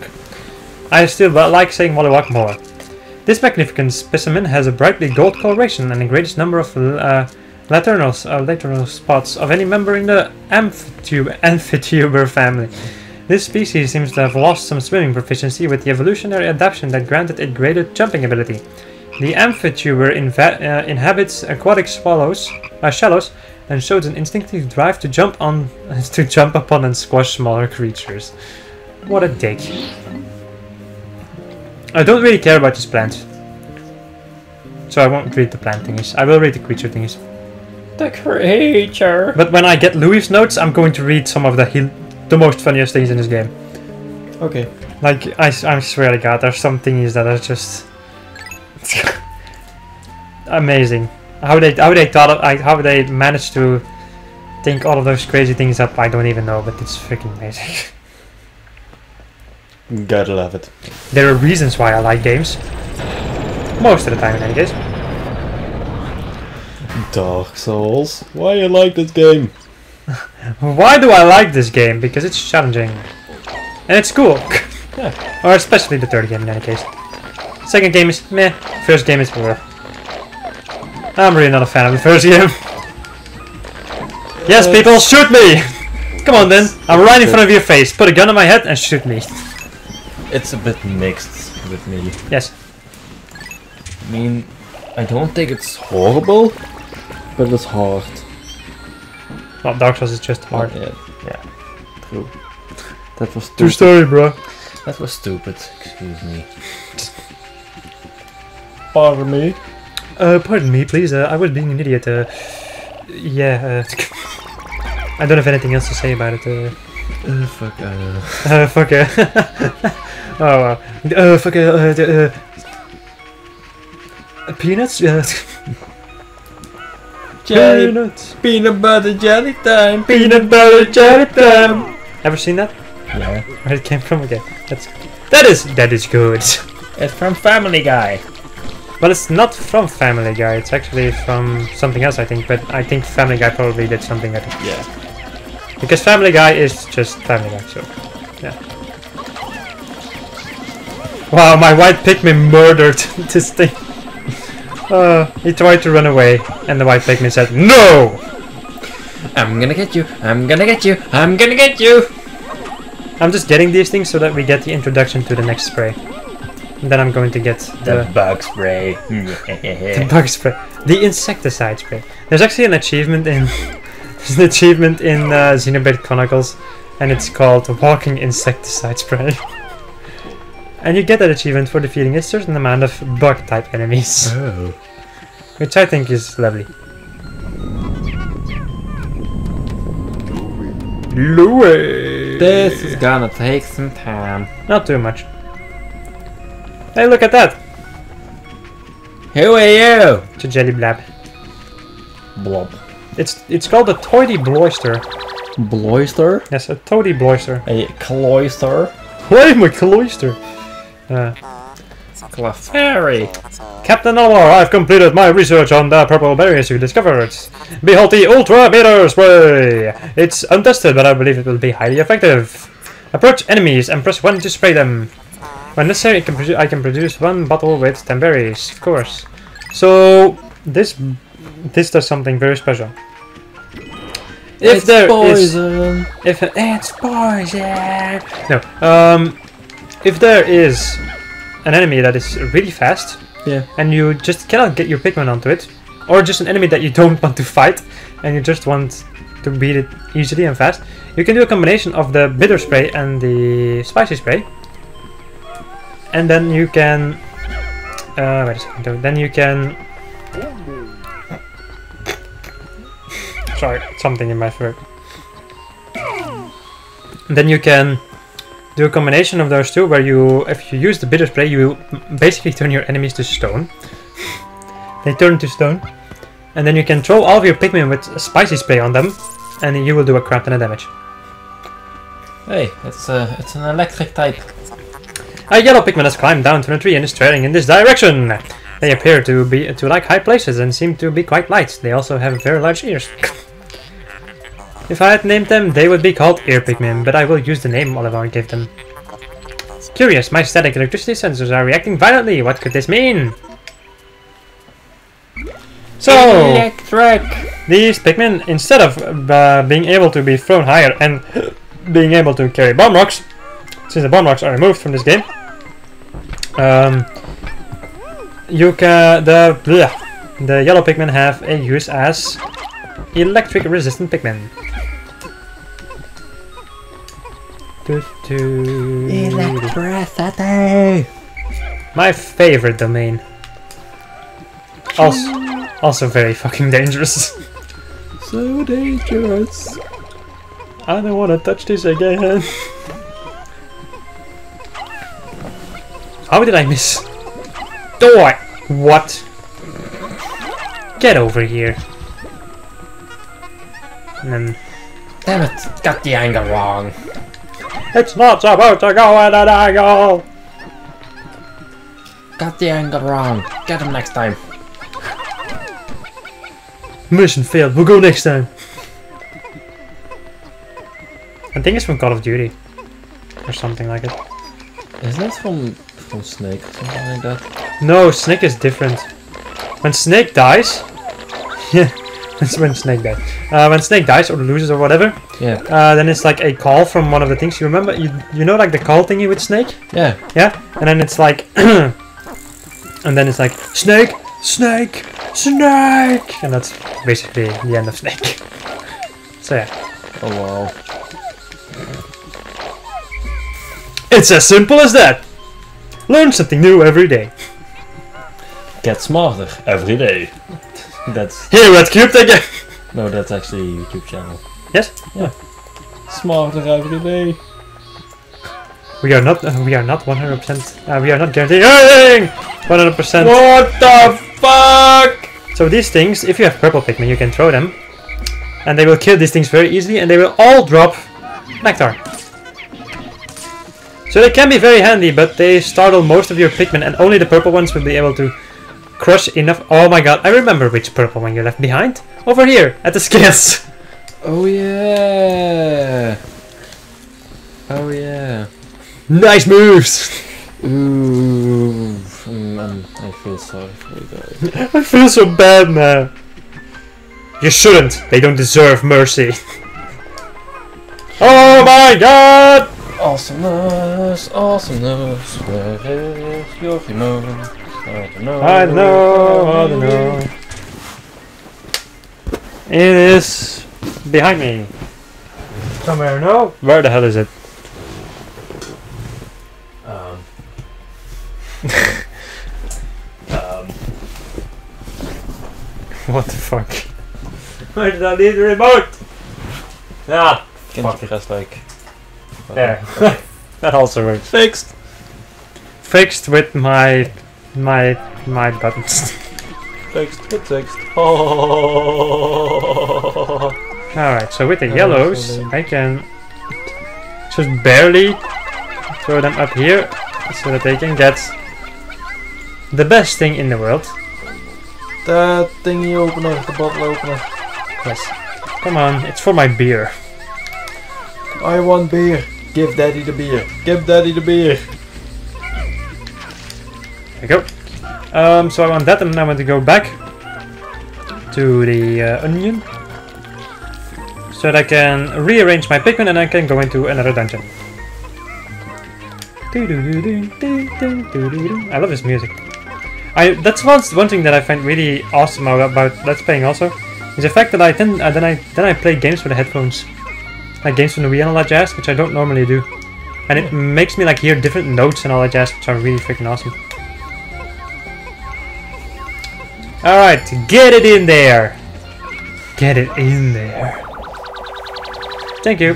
[SPEAKER 2] I still like saying Wollywog more. This magnificent specimen has a brightly gold coloration and the greatest number of lateral spots of any member in the Amphituber family. This species seems to have lost some swimming proficiency with the evolutionary adaptation that granted it greater jumping ability. The Amphituber inhabits aquatic shallows and shows an instinctive drive to jump upon and squash smaller creatures. What a dick. I don't really care about this plant, so I won't read the plant thingies. I will read the creature thingies.
[SPEAKER 1] The creature!
[SPEAKER 2] But when I get Louis' notes, I'm going to read some of the most funniest things in this game.
[SPEAKER 1] Okay.
[SPEAKER 2] Like, I swear to God, there's some thingies that are just... amazing. How they managed to think all of those crazy things up, I don't even know, but it's freaking amazing.
[SPEAKER 1] Gotta love it.
[SPEAKER 2] There are reasons why I like games. Most of the time, in any case.
[SPEAKER 1] Dark Souls. Why you like this game?
[SPEAKER 2] Why do I like this game? Because it's challenging. And it's cool.
[SPEAKER 1] Yeah.
[SPEAKER 2] Or especially the third game, in any case. Second game is meh. First game is more. I'm really not a fan of the first game. Yes, people, shoot me! Come on then, I'm right in front of your face. Put a gun on my head and shoot me.
[SPEAKER 1] It's a bit mixed with me.
[SPEAKER 2] Yes.
[SPEAKER 1] I mean, I don't think it's horrible, but it's hard.
[SPEAKER 2] Well, Dark Souls is just hard.
[SPEAKER 1] Yeah, true. That was stupid.
[SPEAKER 2] True story, bro.
[SPEAKER 1] That was stupid, excuse me. Pardon me?
[SPEAKER 2] Pardon me, please. I was being an idiot. Yeah, I don't have anything else to say about it.
[SPEAKER 1] Fuck.
[SPEAKER 2] Fuck. Oh, wow. Fuck. Peanuts?
[SPEAKER 1] Peanuts. Peanut butter jelly time.
[SPEAKER 2] Peanut butter jelly time. Ever seen that?
[SPEAKER 1] Yeah.
[SPEAKER 2] Where it came from again? That is good.
[SPEAKER 1] It's from Family Guy.
[SPEAKER 2] Well, it's not from Family Guy. It's actually from something else, I think. But I think Family Guy probably did something. I think.
[SPEAKER 1] Yeah.
[SPEAKER 2] Because Family Guy is just Family Guy, so yeah. Wow, my white Pikmin murdered this thing. He tried to run away, and the white Pikmin said, "No!
[SPEAKER 1] I'm gonna get you, I'm gonna get you, I'm gonna get you!"
[SPEAKER 2] I'm just getting these things so that we get the introduction to the next spray. And then I'm going to get
[SPEAKER 1] the bug spray.
[SPEAKER 2] The bug spray. The insecticide spray. There's actually an achievement in Xenoblade Chronicles, and it's called Walking Insecticide Spray. And you get that achievement for defeating a certain amount of bug-type enemies.
[SPEAKER 1] Oh.
[SPEAKER 2] Which I think is lovely. Louis!
[SPEAKER 1] This is gonna take some time.
[SPEAKER 2] Not too much. Hey, look at that!
[SPEAKER 1] Who are you?
[SPEAKER 2] It's a jelly blab.
[SPEAKER 1] Blob.
[SPEAKER 2] It's called a toady bloister.
[SPEAKER 1] Bloister?
[SPEAKER 2] Yes, a toady bloister.
[SPEAKER 1] A cloister?
[SPEAKER 2] Why am I cloister?
[SPEAKER 1] Clefairy.
[SPEAKER 2] Captain Elmore, I've completed my research on the purple berries you discovered. Behold the Ultra Meter Spray! It's untested, but I believe it will be highly effective. Approach enemies and press 1 to spray them. When necessary, I can produce 1 bottle with 10 berries, of course. So, this does something very special. If
[SPEAKER 1] it's poison.
[SPEAKER 2] It's poison! No, if there is an enemy that is really fast,
[SPEAKER 1] yeah,
[SPEAKER 2] and you just cannot get your Pikmin onto it, or just an enemy that you don't want to fight, and you just want to beat it easily and fast, you can do a combination of the bitter spray and the spicy spray, and then you can wait a second, then you can sorry, something in my throat. And then you can do a combination of those two, where you, if you use the bitter spray, you basically turn your enemies to stone. They turn to stone, and then you can throw all of your Pikmin with a spicy spray on them, and you will do a crap ton of damage.
[SPEAKER 1] Hey, it's an electric type.
[SPEAKER 2] A yellow Pikmin has climbed down from a tree and is trailing in this direction. They appear to like high places and seem to be quite light. They also have very large ears. If I had named them, they would be called Ear Pikmin, but I will use the name Oliver gave them. Curious, my static electricity sensors are reacting violently. What could this mean? So,
[SPEAKER 1] electric!
[SPEAKER 2] These Pikmin, instead of being able to be thrown higher and being able to carry bomb rocks, since the bomb rocks are removed from this game, you can the yellow Pikmin have a use as electric resistant Pikmin.
[SPEAKER 1] Electricity!
[SPEAKER 2] My favorite domain. Also very fucking dangerous.
[SPEAKER 1] So dangerous.
[SPEAKER 2] I don't want to touch this again. How did I miss? Oh, what? Get over here. And then...
[SPEAKER 1] Damn it, got the angle wrong.
[SPEAKER 2] It's not supposed to go at an angle!
[SPEAKER 1] Got the angle wrong. Get him next time.
[SPEAKER 2] Mission failed, we'll go next time. I think it's from Call of Duty. Or something like it.
[SPEAKER 1] Isn't that from Snake or something like that?
[SPEAKER 2] No, Snake is different. When Snake dies... Yeah, that's when Snake dies. When Snake dies or loses or whatever,
[SPEAKER 1] yeah.
[SPEAKER 2] Then it's like a call from one of the things. You remember? You know, like the call thingy with Snake?
[SPEAKER 1] Yeah.
[SPEAKER 2] Yeah? And then it's like... and then it's like, Snake! Snake! Snake! And that's basically the end of Snake. So yeah.
[SPEAKER 1] Oh wow.
[SPEAKER 2] It's as simple as that! Learn something new every day.
[SPEAKER 1] Get smarter every day. That's...
[SPEAKER 2] Here at Cubed again!
[SPEAKER 1] No, that's actually a YouTube channel.
[SPEAKER 2] Yes?
[SPEAKER 1] Yeah. Smarter every day.
[SPEAKER 2] We are not 100%, we are not guaranteeing anything! 100%.
[SPEAKER 1] What the fuck?
[SPEAKER 2] So these things, if you have purple Pikmin, you can throw them. And they will kill these things very easily, and they will all drop nectar. So they can be very handy, but they startle most of your Pikmin, and only the purple ones will be able to crush enough. Oh my god, I remember which purple one you left behind. Over here, at the scales.
[SPEAKER 1] Oh yeah! Oh yeah!
[SPEAKER 2] Nice moves!
[SPEAKER 1] Ooh, man, I feel sorry for you guys.
[SPEAKER 2] I feel so bad now. You shouldn't. They don't deserve mercy. Oh my god!
[SPEAKER 1] Awesomeness, awesomeness, where is your remote? I don't know.
[SPEAKER 2] I don't know. It is behind me. Somewhere, no? Where the hell is it? What the fuck? Where did I leave the remote? Ah,
[SPEAKER 1] Can
[SPEAKER 2] fuck
[SPEAKER 1] you
[SPEAKER 2] it.
[SPEAKER 1] press like...
[SPEAKER 2] There. That also works.
[SPEAKER 1] Fixed!
[SPEAKER 2] Fixed with my buttons.
[SPEAKER 1] Fixed, it's fixed. Oh.
[SPEAKER 2] Alright, so with the yellows, I can just barely throw them up here so that they can get the best thing in the world.
[SPEAKER 1] That thingy opener, the bottle opener.
[SPEAKER 2] Yes. Come on, it's for my beer.
[SPEAKER 1] I want beer. Give daddy the beer. Give daddy the beer.
[SPEAKER 2] There we go. So I want that, and I want to go back to the onion so that I can rearrange my Pikmin and I can go into another dungeon. I love this music. That's one thing that I find really awesome about Let's Playing also, is the fact that I play games with the headphones, like games from the Wii and all that jazz, which I don't normally do, and it makes me like hear different notes and all that jazz, which are really freaking awesome. All right, get it in there, get it in there. Thank you.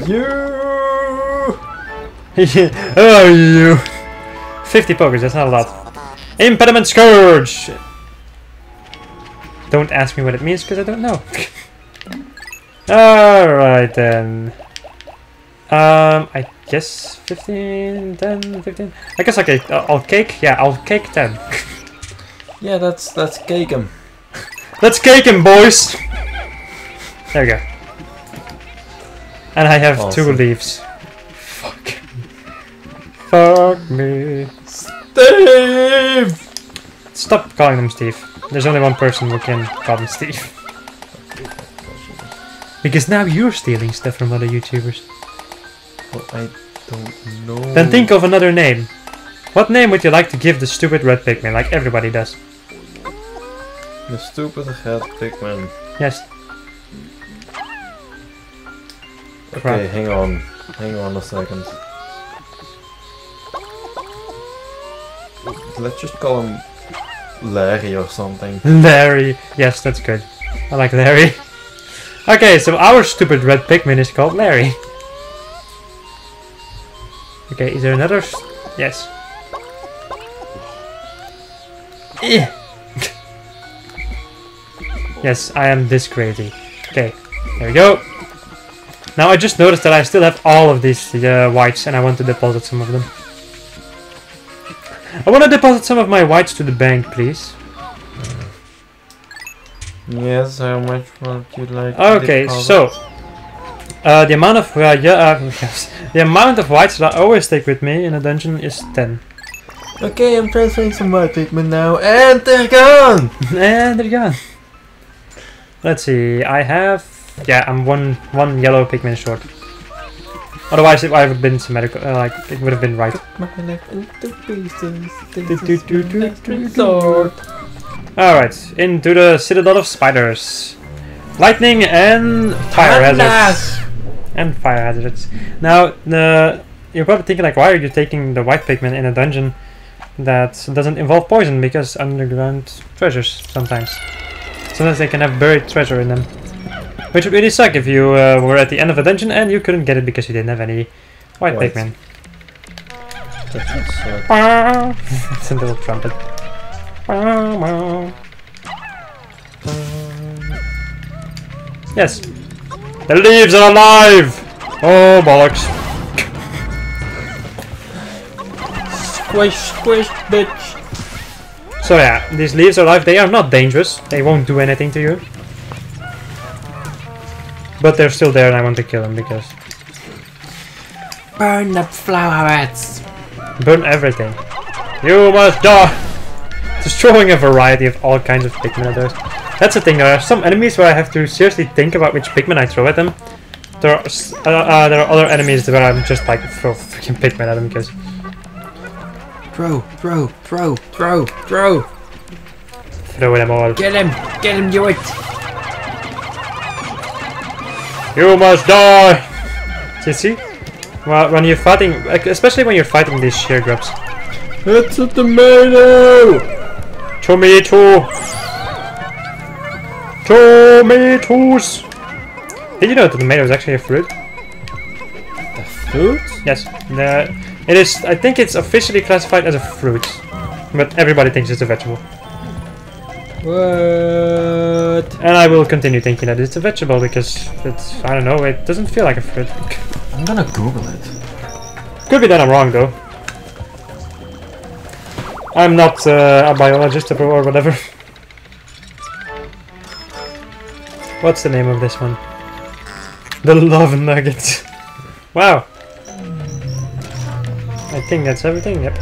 [SPEAKER 2] Oh, you. 50 pokers, that's not a lot. Impediment Scourge! Don't ask me what it means, because I don't know. Alright then. I guess 15, 10, 15. I guess okay, I'll cake. Yeah, I'll cake 10.
[SPEAKER 1] Yeah, that's cake 'em.
[SPEAKER 2] Let's cake him, boys! There we go. And I have
[SPEAKER 1] Awesome.
[SPEAKER 2] 2 leaves. Fuck. Fuck me.
[SPEAKER 1] Steve!
[SPEAKER 2] Stop calling him Steve. There's only one person who can call him Steve. Because now you're stealing stuff from other YouTubers.
[SPEAKER 1] Well, I don't know.
[SPEAKER 2] Then think of another name. What name would you like to give the stupid red Pikmin, like everybody does?
[SPEAKER 1] The stupid red Pikmin.
[SPEAKER 2] Yes.
[SPEAKER 1] Okay,
[SPEAKER 2] Crap.
[SPEAKER 1] hang on a second. Let's just call him Larry or something.
[SPEAKER 2] Larry. Yes, that's good. I like Larry. Okay, so our stupid red Pikmin is called Larry. Okay, is there another? Yes. Yes, I am this crazy. Okay, there we go. Now I just noticed that I still have all of these whites and I want to deposit some of them. I want to deposit some of my whites to the bank, please.
[SPEAKER 1] Yes, how much would you like?
[SPEAKER 2] Okay, so the amount of the amount of whites that I always take with me in a dungeon is 10.
[SPEAKER 1] Okay, I'm transferring some white Pikmin now, and they're gone.
[SPEAKER 2] And they're gone. Let's see. I have I'm one yellow Pikmin short. Otherwise, if I would have been symmetrical, like it would have been right. Alright, into the Citadel of Spiders. Lightning and fire hazards. And fire hazards. Now, you're probably thinking like, why are you taking the white Pikmin in a dungeon that doesn't involve poison? Because underground treasures sometimes. Sometimes they can have buried treasure in them. Which would really suck if you were at the end of a dungeon and you couldn't get it because you didn't have any white Pikmin. It's a little trumpet. Yes. The leaves are alive! Oh, bollocks.
[SPEAKER 1] Squish, squish, bitch.
[SPEAKER 2] So yeah, these leaves are alive. They are not dangerous. They won't do anything to you. But they're still there and I want to kill them because...
[SPEAKER 1] Burn the flower heads!
[SPEAKER 2] Burn everything. You must die! Destroying a variety of all kinds of Pikmin at those. That's the thing, there are some enemies where I have to seriously think about which Pikmin I throw at them. There are other enemies where I'm just like throw freaking Pikmin at them because...
[SPEAKER 1] Throw!
[SPEAKER 2] Throw them all.
[SPEAKER 1] Get him, do it!
[SPEAKER 2] You must die! You see? Well, when you're fighting, especially when you're fighting these sheer grubs.
[SPEAKER 1] It's a tomato!
[SPEAKER 2] Tomato! Tomatoes! Did you know the tomato is actually a fruit?
[SPEAKER 1] A fruit?
[SPEAKER 2] Yes. It is. I think it's officially classified as a fruit, but everybody thinks it's a vegetable.
[SPEAKER 1] What?
[SPEAKER 2] And I will continue thinking that it's a vegetable because it's. I don't know. It doesn't feel like a fruit.
[SPEAKER 1] I'm gonna Google it.
[SPEAKER 2] Could be that I'm wrong though. I'm not a biologist or whatever. What's the name of this one? The Love Nugget. Wow. I think that's everything, yep.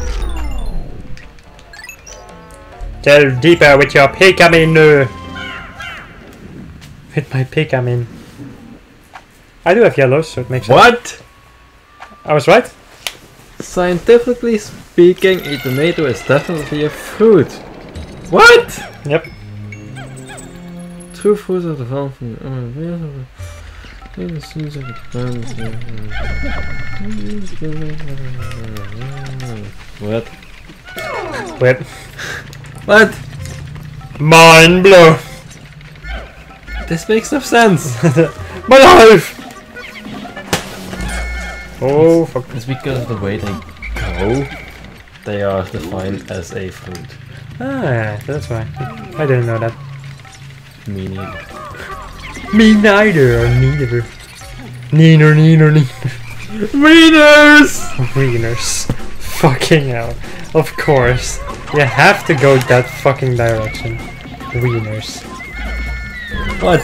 [SPEAKER 2] Delve deeper with your Pikmin. With my Pikmin. I do have yellows, so it makes sense.
[SPEAKER 1] What?
[SPEAKER 2] I was right?
[SPEAKER 1] Scientifically speaking, a tomato is definitely a fruit. What?
[SPEAKER 2] Yep.
[SPEAKER 1] True fruits are developed from the seeds of the plant. What?
[SPEAKER 2] Wait.
[SPEAKER 1] What?
[SPEAKER 2] Mind blow.
[SPEAKER 1] This makes no sense.
[SPEAKER 2] My life! Oh fuck.
[SPEAKER 1] It's because of the way they grow. They are defined as a fruit.
[SPEAKER 2] Ah, that's why. I didn't know that.
[SPEAKER 1] Me neither.
[SPEAKER 2] Me neither, or neither. Neener.
[SPEAKER 1] Wieners!
[SPEAKER 2] Wieners. Fucking hell. Of course. You have to go that fucking direction. Wieners.
[SPEAKER 1] What?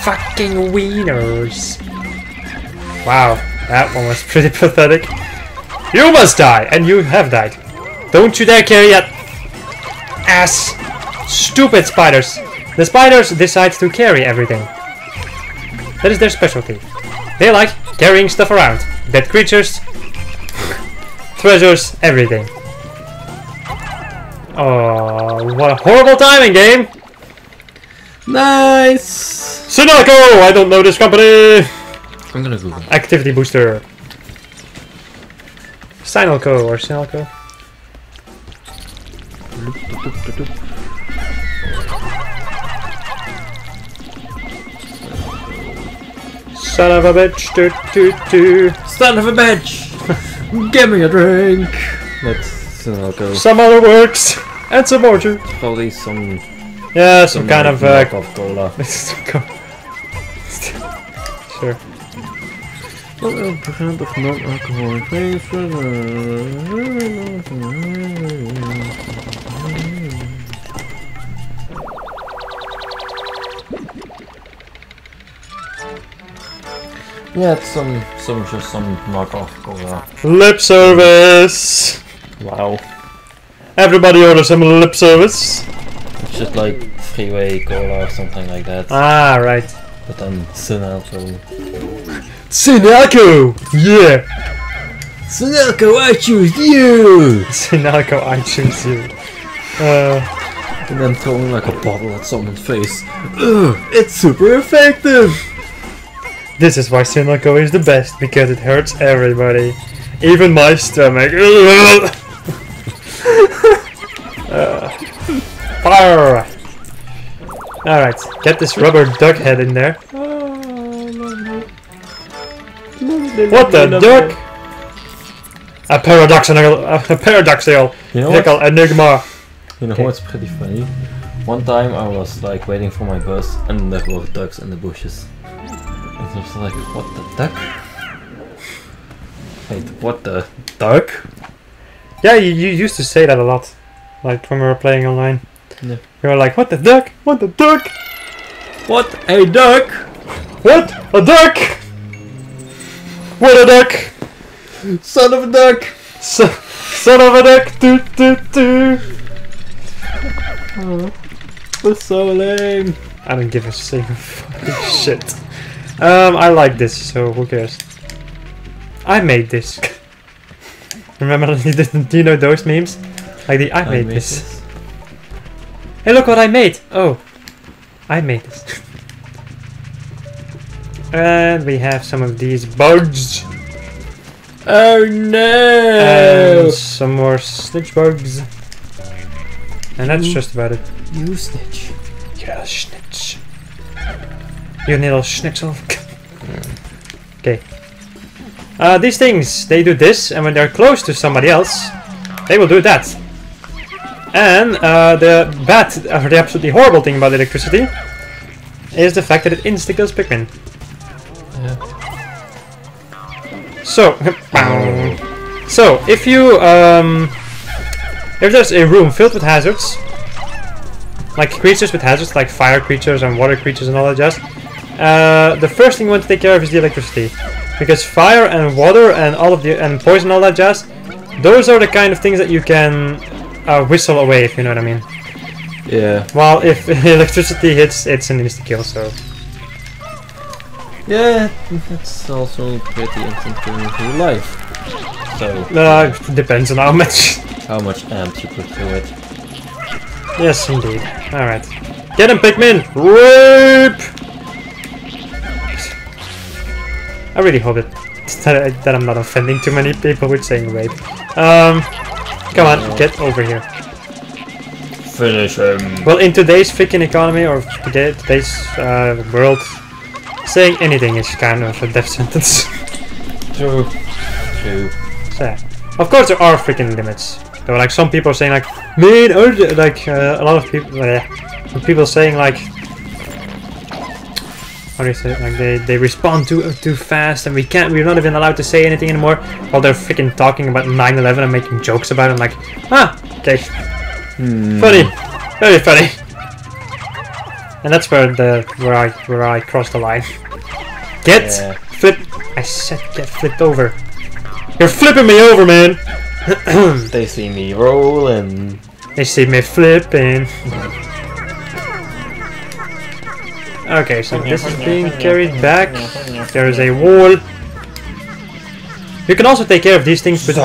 [SPEAKER 2] Fucking wieners. Wow, that one was pretty pathetic. You must die, and you have died. Don't you dare carry that ass. Stupid spiders. The spiders decide to carry everything. That is their specialty. They like carrying stuff around. Dead creatures, treasures, everything. Oh, what a horrible timing game!
[SPEAKER 1] Nice!
[SPEAKER 2] Sinalco! I don't know this company!
[SPEAKER 1] I'm gonna Google.
[SPEAKER 2] Activity booster. Sinalco or Sinalco? Son of a bitch!
[SPEAKER 1] Son of a bitch! Give me a drink! That's Sinalco.
[SPEAKER 2] Some other works! And some more too!
[SPEAKER 1] Probably some...
[SPEAKER 2] Yeah, some kind of
[SPEAKER 1] knockoff cola.
[SPEAKER 2] Sure.
[SPEAKER 1] What a percent of non-alcoholic drinks? Yeah, it's some knockoff cola.
[SPEAKER 2] Lip service!
[SPEAKER 1] Wow.
[SPEAKER 2] Everybody order some lip service.
[SPEAKER 1] It's just like freeway cola or something like that.
[SPEAKER 2] Ah, right.
[SPEAKER 1] But then Sinalco.
[SPEAKER 2] Sinalco! Yeah!
[SPEAKER 1] Sinalco, I choose you!
[SPEAKER 2] Sinalco, I choose you.
[SPEAKER 1] And then throwing like a bottle at someone's face. Ugh, it's super effective!
[SPEAKER 2] This is why Sinalco is the best, because it hurts everybody. Even my stomach. Fire! Alright, get this rubber duck head in there. What the duck? A paradoxical
[SPEAKER 1] You know what?
[SPEAKER 2] enigma.
[SPEAKER 1] You know what's pretty funny? One time I was like waiting for my bus and there were ducks in the bushes. And I was like, what the duck? Wait, what the duck?
[SPEAKER 2] Yeah, you used to say that a lot. Like when we were playing online.
[SPEAKER 1] Yeah.
[SPEAKER 2] You were like, what the duck? What the duck?
[SPEAKER 1] What a duck!
[SPEAKER 2] What? A duck? What a duck?
[SPEAKER 1] Son of a duck!
[SPEAKER 2] Son of a duck! Toot toot toot!
[SPEAKER 1] Oh, that's so lame.
[SPEAKER 2] I don't give a single fucking shit. I like this, so who cares? I made this. Remember, do you know those memes? Like the I made this. Hey, look what I made! Oh, I made this. And we have some of these bugs.
[SPEAKER 1] Oh no!
[SPEAKER 2] And some more snitch bugs. And that's just about it.
[SPEAKER 1] You snitch.
[SPEAKER 2] Yeah, snitch. You little schnitzel. Okay. These things, they do this, and when they're close to somebody else, they will do that. And the absolutely horrible thing about electricity is the fact that it insta-kills Pikmin.
[SPEAKER 1] Yeah.
[SPEAKER 2] So, if you if there's a room filled with hazards, like creatures with hazards, like fire creatures and water creatures and all that jazz, the first thing you want to take care of is the electricity, because fire and water and all of the poison and all that jazz, those are the kind of things that you can whistle away, if you know what I mean.
[SPEAKER 1] Yeah.
[SPEAKER 2] While if electricity hits, it's an insta kill. So.
[SPEAKER 1] Yeah, that's also pretty instant in real life. So.
[SPEAKER 2] Depends on how much.
[SPEAKER 1] How much amps you put to it.
[SPEAKER 2] Yes, indeed. All right. Get him, Pikmin! Rape! I really hope that I'm not offending too many people with saying rape. Come on, get over here.
[SPEAKER 1] Finish him.
[SPEAKER 2] Well, in today's freaking economy, or today's world, saying anything is kind of a death sentence.
[SPEAKER 1] True. True.
[SPEAKER 2] So, yeah. Of course, there are freaking limits. Though, like some people are saying, like, man, like a lot of people, people saying like, how do you say it? Like they respond too fast, and we're not even allowed to say anything anymore. While they're freaking talking about 9/11 and making jokes about it. I'm like, okay, funny, very funny. And that's where I cross the line. Get flip. I said get flipped over. You're flipping me over, man.
[SPEAKER 1] They see me rolling.
[SPEAKER 2] They see me flipping. Okay, so this is being carried back. There is a wall. You can also take care of these things with.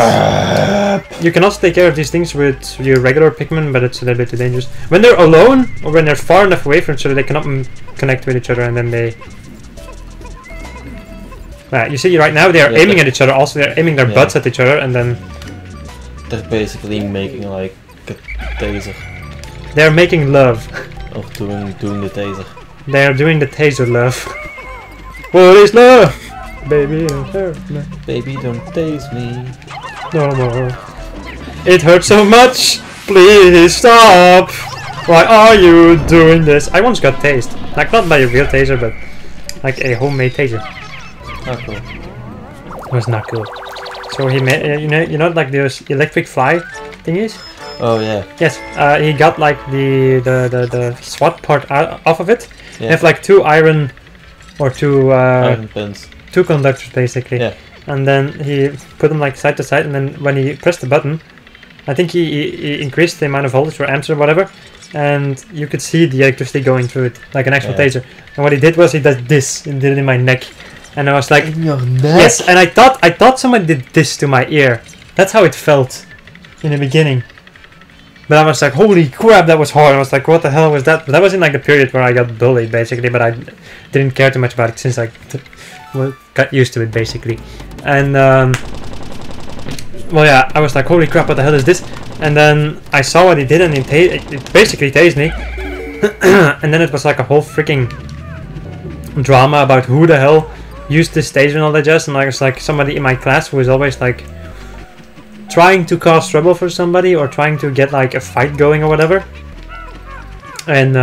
[SPEAKER 2] You can also take care of these things with your regular Pikmin, but it's a little bit too dangerous. When they're alone, or when they're far enough away from each other, they cannot connect with each other, and then they. You see, right now they are aiming at each other. Also, they're aiming their butts at each other, and then.
[SPEAKER 1] They're basically making like a taser.
[SPEAKER 2] They're making love.
[SPEAKER 1] Of doing the taser.
[SPEAKER 2] They are doing the taser love. What is love? Baby, don't hurt me.
[SPEAKER 1] Baby, don't tase me.
[SPEAKER 2] No more. It hurts so much. Please stop. Why are you doing this? I once got tased. Like, not by a real taser, but like a homemade taser.
[SPEAKER 1] Not cool.
[SPEAKER 2] It was not cool. So he made, you know, like those electric fly thingies.
[SPEAKER 1] Oh yeah.
[SPEAKER 2] Yes. He got like the SWAT part off of it.
[SPEAKER 1] Yeah.
[SPEAKER 2] Have like two iron or two
[SPEAKER 1] iron pins.
[SPEAKER 2] Two conductors basically.
[SPEAKER 1] Yeah.
[SPEAKER 2] And then he put them like side to side, and then when he pressed the button, I think he increased the amount of voltage or amps or whatever, and you could see the electricity going through it like an actual taser. And what he did was he did this and did it in my neck. And I was like,
[SPEAKER 1] in your neck?
[SPEAKER 2] Yes, and I thought someone did this to my ear. That's how it felt in the beginning. But I was like, holy crap, that was hard. I was like, what the hell was that? But that was in like the period where I got bullied, basically. But I didn't care too much about it since I got used to it, basically. And well, yeah, I was like, holy crap, what the hell is this? And then I saw what he did, and it basically tased me. And then it was like a whole freaking drama about who the hell used this taser and all that jazz. And I was like, somebody in my class who was always like trying to cause trouble for somebody or trying to get like a fight going or whatever. And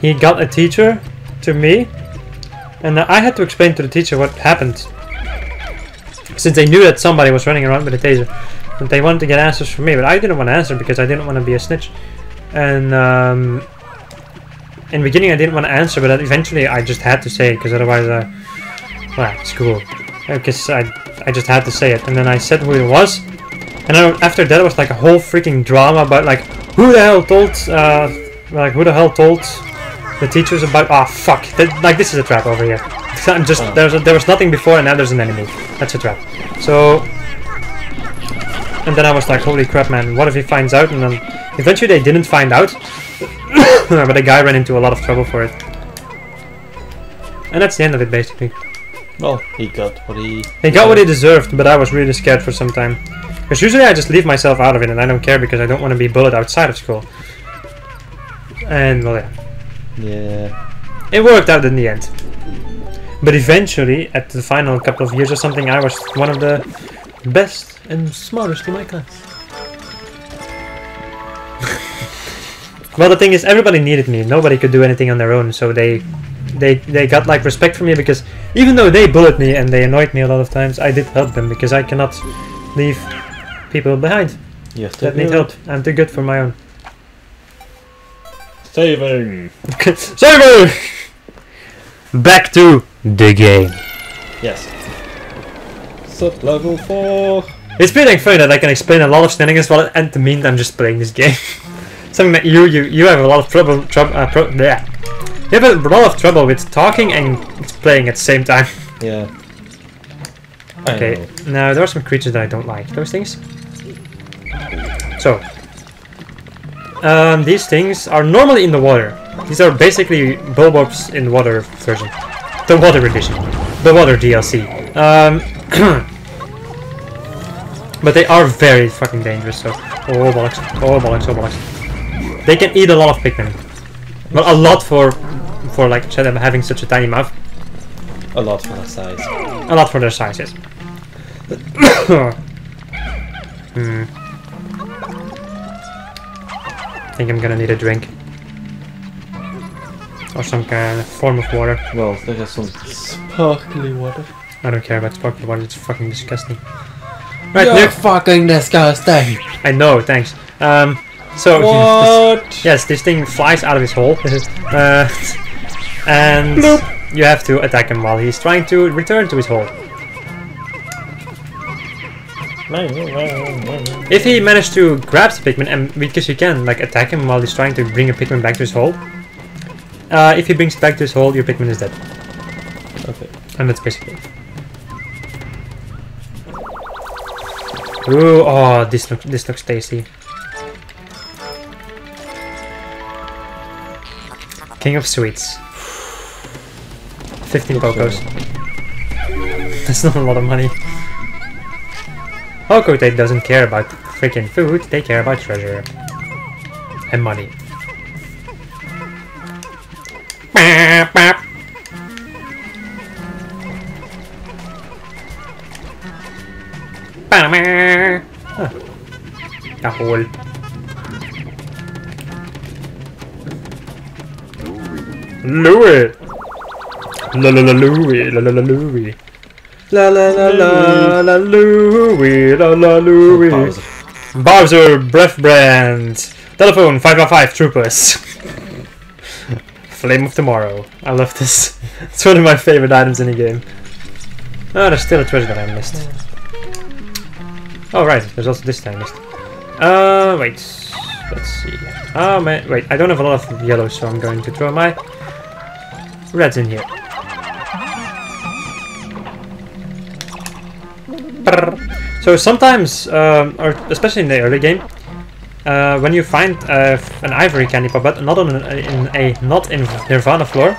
[SPEAKER 2] he got a teacher to me, and I had to explain to the teacher what happened, since they knew that somebody was running around with a taser, and they wanted to get answers from me, but I didn't want to answer because I didn't want to be a snitch. And in the beginning I didn't want to answer, but eventually I just had to say it, because otherwise, well, it's cool. Because I just had to say it, and then I said who it was, and then after that it was like a whole freaking drama about like who the hell told the teachers about. Oh fuck! Like this is a trap over here. I'm just there was nothing before, and now there's an enemy. That's a trap. So, and then I was like, holy crap, man! What if he finds out? And then eventually they didn't find out, but the guy ran into a lot of trouble for it, and that's the end of it basically.
[SPEAKER 1] Well, he got what he
[SPEAKER 2] deserved, but I was really scared for some time. Because usually I just leave myself out of it and I don't care because I don't want to be bullied outside of school. And, well, yeah.
[SPEAKER 1] Yeah.
[SPEAKER 2] It worked out in the end. But eventually, at the final couple of years or something, I was one of the best and smartest in my class. Well, the thing is, everybody needed me. Nobody could do anything on their own, so they got like respect for me, because even though they bullied me and they annoyed me a lot of times, I did help them, because I cannot leave people behind that need help. I'm too good for my own.
[SPEAKER 1] Saving!
[SPEAKER 2] Saving! Back to the game.
[SPEAKER 1] Yes. Sub level 4.
[SPEAKER 2] It's pretty funny that I can explain a lot of shenanigans while at the meantime just playing this game. Something that you have a lot of trouble. Yeah. You have a lot of trouble with talking and playing at the same time.
[SPEAKER 1] Yeah.
[SPEAKER 2] Okay, now there are some creatures that I don't like. Those things. So, these things are normally in the water. These are basically Bulbobs in the water version. The water edition. The water DLC. But they are very fucking dangerous, so... Oh bollocks, oh bollocks, oh bollocks. They can eat a lot of Pikmin. Well, a lot for like having such a tiny mouth.
[SPEAKER 1] A lot for their size.
[SPEAKER 2] A lot for their size, yes. I think I'm gonna need a drink. Or some kind of form of water.
[SPEAKER 1] Well, there is some sparkly water.
[SPEAKER 2] I don't care about sparkly water, it's fucking disgusting. Right,
[SPEAKER 1] you're fucking disgusting!
[SPEAKER 2] I know, thanks. So...
[SPEAKER 1] What?
[SPEAKER 2] Yes, this thing flies out of his hole. And bloop. You have to attack him while he's trying to return to his hole. If he managed to grab the Pikmin, and because you can like attack him while he's trying to bring a Pikmin back to his hole, if he brings it back to his hole, your Pikmin is dead.
[SPEAKER 1] Okay.
[SPEAKER 2] And that's basically it. Ooh, oh, this looks tasty. King of Sweets. 15 Pokos. That's not a lot of money. Pokotate doesn't care about freaking food, they care about treasure. And money. Huh. A hole. Louis! La la la Louis, la la la Louis. La la la la la Louis, la la Louis. Bowser, Breath Brand. Telephone 555 Troopers. Flame of Tomorrow. I love this. It's one of my favorite items in the game. Oh, there's still a treasure that I missed. Oh right, there's also this that I missed. Wait. Let's see. Oh man, wait, I don't have a lot of yellow, so I'm going to throw my reds in here. So sometimes, or especially in the early game, when you find an ivory candy pop, but not in Nirvana floor,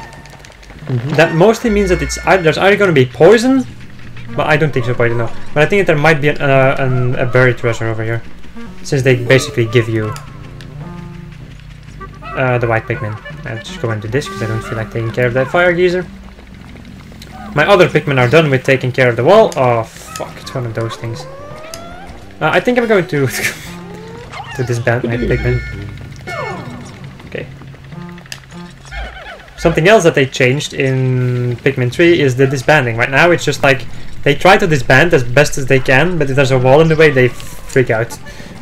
[SPEAKER 2] that mostly means that there's either going to be poison, but I don't think so. I don't know. But I think that there might be a buried treasure over here, since they basically give you the white Pikmin. I'll just go into this because I don't feel like taking care of that fire geyser. My other Pikmin are done with taking care of the wall. Oh fuck, it's one of those things. I think I'm going to to disband my Pikmin. Okay. Something else that they changed in Pikmin 3 is the disbanding. Right now it's just like they try to disband as best as they can, but if there's a wall in the way they freak out.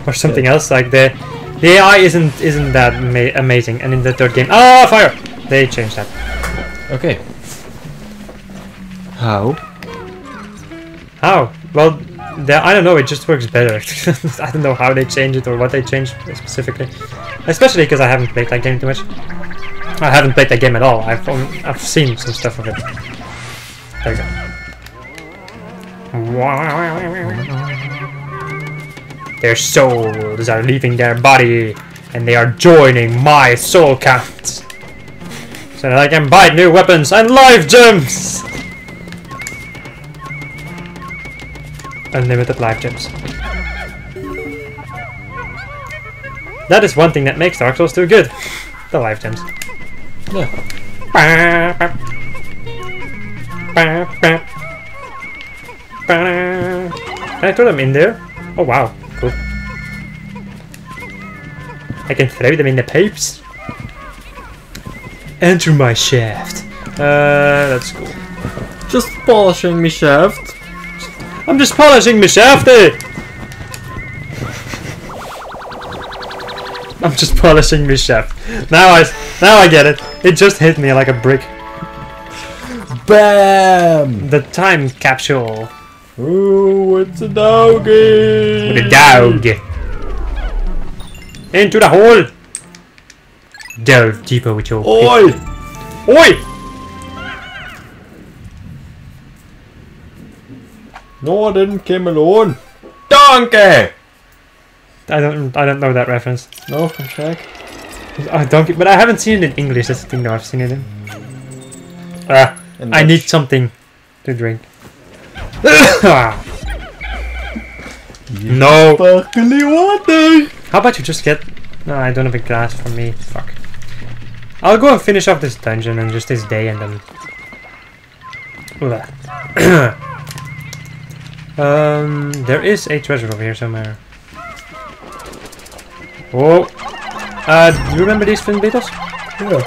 [SPEAKER 2] Or something else, like the AI isn't that amazing. And in the third game, fire! They changed that.
[SPEAKER 1] Okay. How?
[SPEAKER 2] How? Well, I don't know, it just works better. I don't know how they change it or what they changed specifically. Especially because I haven't played that game too much. I haven't played that game at all. I've seen some stuff of it. There we go. Their souls are leaving their body and they are joining my soul count. So that I can buy new weapons and life gems! Unlimited life gems. That is one thing that makes Dark Souls 2 good. The life gems.
[SPEAKER 1] Yeah.
[SPEAKER 2] Can I throw them in there? Oh wow, cool. I can throw them in the pipes. Enter my shaft. That's cool.
[SPEAKER 1] Just polishing me shaft.
[SPEAKER 2] I'm just polishing my shafty! I'm just polishing my shaft. Now I get it. It just hit me like a brick.
[SPEAKER 1] BAM!
[SPEAKER 2] The time capsule.
[SPEAKER 1] Ooh, it's a doggy!
[SPEAKER 2] With a dog. Into the hole! Delve deeper with your
[SPEAKER 1] Oi!
[SPEAKER 2] Oi!
[SPEAKER 1] No, I didn't came alone. Donkey!
[SPEAKER 2] I don't know that reference.
[SPEAKER 1] No, from Shrek.
[SPEAKER 2] Oh, donkey, but I haven't seen it in English. That's the thing, though. I've seen it in. I need something to drink. No.
[SPEAKER 1] Sparkly water.
[SPEAKER 2] How about you just get? No, I don't have a glass for me. Fuck. I'll go and finish off this dungeon and just this day, and then. There is a treasure over here somewhere. Whoa. Do you remember these flint beetles?
[SPEAKER 1] Yeah.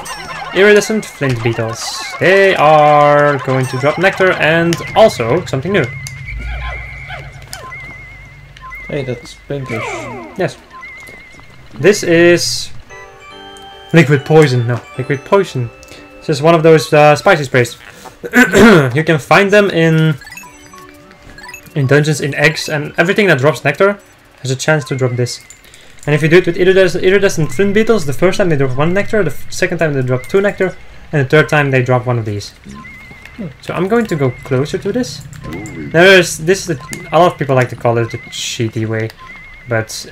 [SPEAKER 2] Iridescent flint beetles. They are going to drop nectar and also something new.
[SPEAKER 1] Hey, that's pinkish.
[SPEAKER 2] Yes. This is liquid poison. No, liquid poison. This is one of those spicy sprays. You can find them in dungeons, in eggs, and everything that drops nectar has a chance to drop this. And if you do it with iridescent flint beetles, the first time they drop 1 nectar, the second time they drop 2 nectar, and the third time they drop 1 of these. So I'm going to go closer to this. A lot of people like to call it the cheaty way, but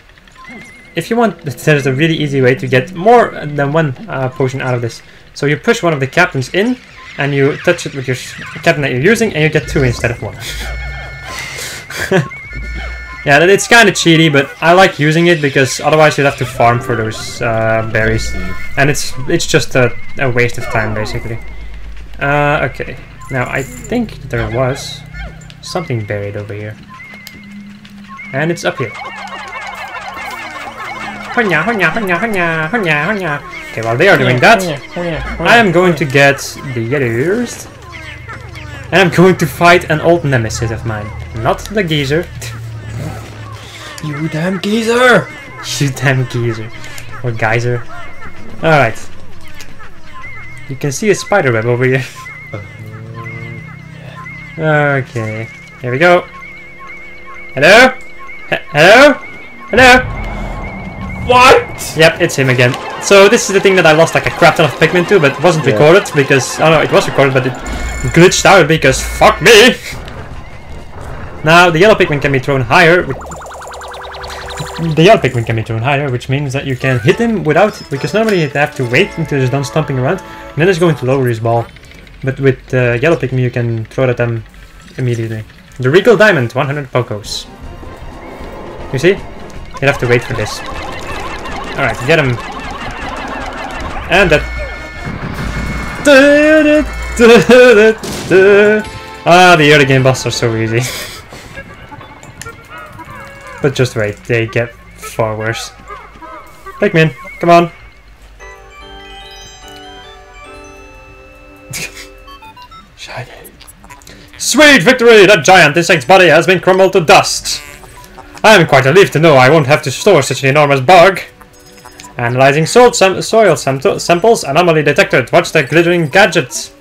[SPEAKER 2] if you want, there's a really easy way to get more than 1 potion out of this. So you push one of the captains in, and you touch it with your captain that you're using, and you get 2 instead of 1. Yeah, it's kind of cheaty, but I like using it because otherwise you'd have to farm for those berries, and it's just a waste of time basically. Okay, now I think there was something buried over here, and it's up here. Okay, while they are doing that, I am going to get the others, and I'm going to fight an old nemesis of mine, not the geezer.
[SPEAKER 1] You damn geezer!
[SPEAKER 2] You damn geezer. Or geyser. Alright. You can see a spider web over here. Okay. Here we go. Hello? Hello? Hello?
[SPEAKER 1] What?
[SPEAKER 2] Yep, it's him again. So this is the thing that I lost like a crap ton of Pikmin to, but it wasn't recorded because... Oh no, it was recorded, but it glitched out because fuck me! Now, the yellow Pikmin can be thrown higher. The yellow Pikmin can be thrown higher, which means that you can hit him without... Because normally you have to wait until he's done stomping around, and then it's going to lower his ball. But with yellow Pikmin you can throw it at them immediately. The Regal Diamond, 100 Pokos. You see? You'd have to wait for this. Alright, get him. And that... Ah, the early game bosses are so easy. But just wait, they get far worse. Pikmin, come on. Shiny. Sweet victory! That giant insect's body has been crumbled to dust. I am quite relieved to know I won't have to store such an enormous bug. Analyzing soil samples. Anomaly detected. Watch the glittering gadgets.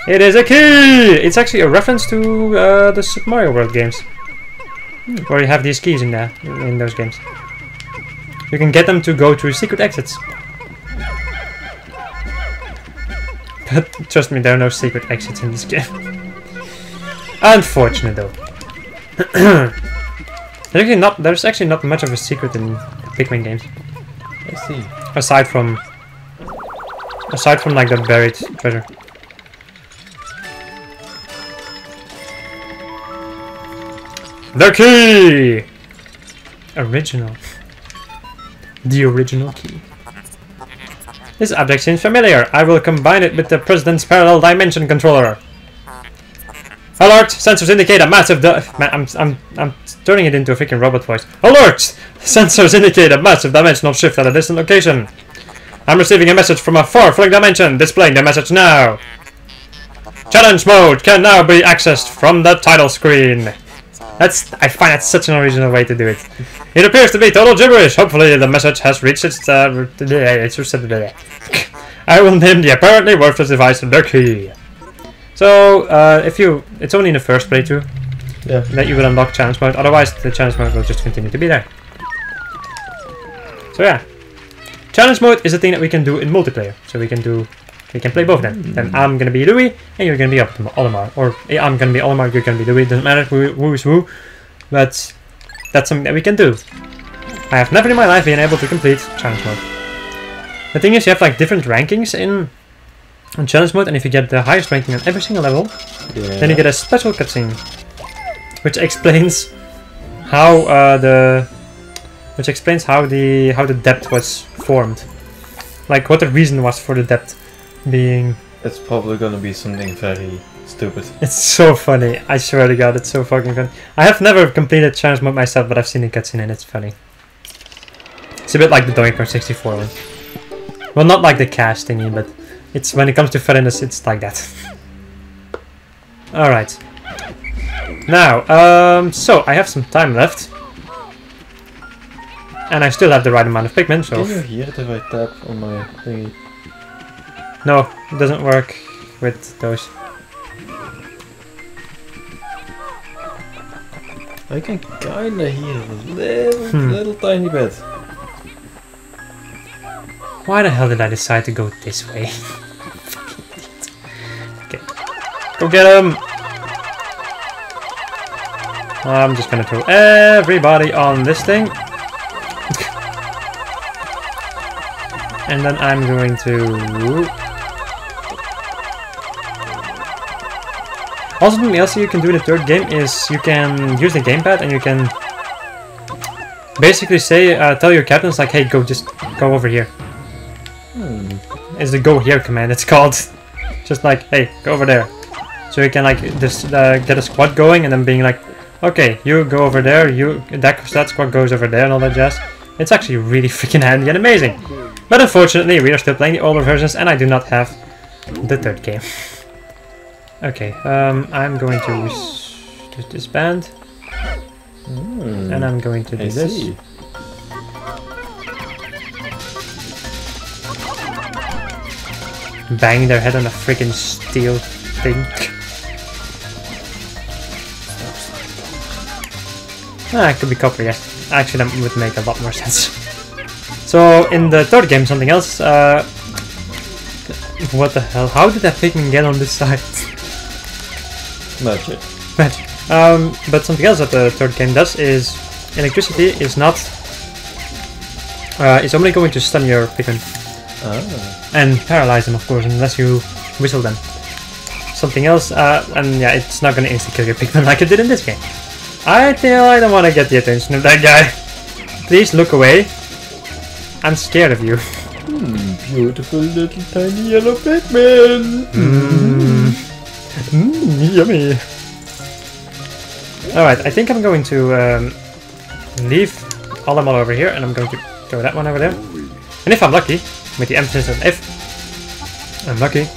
[SPEAKER 2] It is a key! It's actually a reference to the Super Mario World games. Where you have these keys in there, in those games. You can get them to go through secret exits. But trust me, there are no secret exits in this game. Unfortunate though. There's actually not much of a secret in Pikmin games.
[SPEAKER 1] I see.
[SPEAKER 2] Aside from like the buried treasure. The key! Original. The original key. This object seems familiar. I will combine it with the President's Parallel Dimension Controller. Alert! Sensors indicate a massive I'm turning it into a freaking robot voice. Alert! Sensors indicate a massive dimensional shift at a distant location. I'm receiving a message from a far-flung dimension. Displaying the message now. Challenge mode can now be accessed from the title screen. I find that such an original way to do it. It appears to be total gibberish. Hopefully the message has reached its I will name the apparently worthless device the key. So it's only in the first playthrough that you will unlock challenge mode. Otherwise the challenge mode will just continue to be there. So yeah. Challenge mode is a thing that we can do in multiplayer. So we can play both of them. Then I'm gonna be Louis and you're gonna be Olimar. Or I'm gonna be Olimar, you're gonna be Louis. Doesn't matter who is who. But that's something that we can do. I have never in my life been able to complete challenge mode. The thing is, you have like different rankings in challenge mode, and if you get the highest ranking on every single level, then you get a special cutscene, which explains how the depth was formed. Like what the reason was for the depth being.
[SPEAKER 1] It's probably gonna be something very stupid.
[SPEAKER 2] It's so funny. I swear to God, it's so fucking funny. I have never completed challenge mode myself, but I've seen the cutscene and it's funny. It's a bit like the Donkey Kong 64 one. Well, not like the cast thingy, but it's when it comes to funniness, it's like that. All right. Now, so I have some time left. And I still have the right amount of Pikmin, so...
[SPEAKER 1] Can you hear it if I tap on my thingy?
[SPEAKER 2] No, it doesn't work with those.
[SPEAKER 1] I can kinda hear it a little tiny bit.
[SPEAKER 2] Why the hell did I decide to go this way? Okay. Go get him! I'm just gonna throw everybody on this thing. And then I'm going to... Also, something else you can do in the third game is you can use the gamepad and you can basically say, tell your captains like, hey, just go over here. It's the go here command, it's called. Just like, hey, go over there. So you can like just get a squad going and then being like, okay, you go over there, that squad goes over there and all that jazz. It's actually really freaking handy and amazing. But unfortunately, we are still playing the older versions and I do not have the third game. Okay, I'm going to disband. And I'm going to do this. Bang their head on a freaking steel thing. It could be copper, yeah. Actually, that would make a lot more sense. So, in the third game, something else. What the hell? How did that Pikmin get on this side?
[SPEAKER 1] Magic.
[SPEAKER 2] Magic. But something else that the third game does is electricity is not. It's only going to stun your Pikmin. And paralyze them, of course, unless you whistle them. Something else, and yeah, it's not going to insta-kill your Pikmin like it did in this game. I don't want to get the attention of that guy. Please look away. I'm scared of you.
[SPEAKER 1] Beautiful little tiny yellow Pikmin.
[SPEAKER 2] Yummy. Alright, I think I'm going to leave all them all over here, and I'm going to throw that one over there. And if I'm lucky, with the emphasis on if I'm lucky,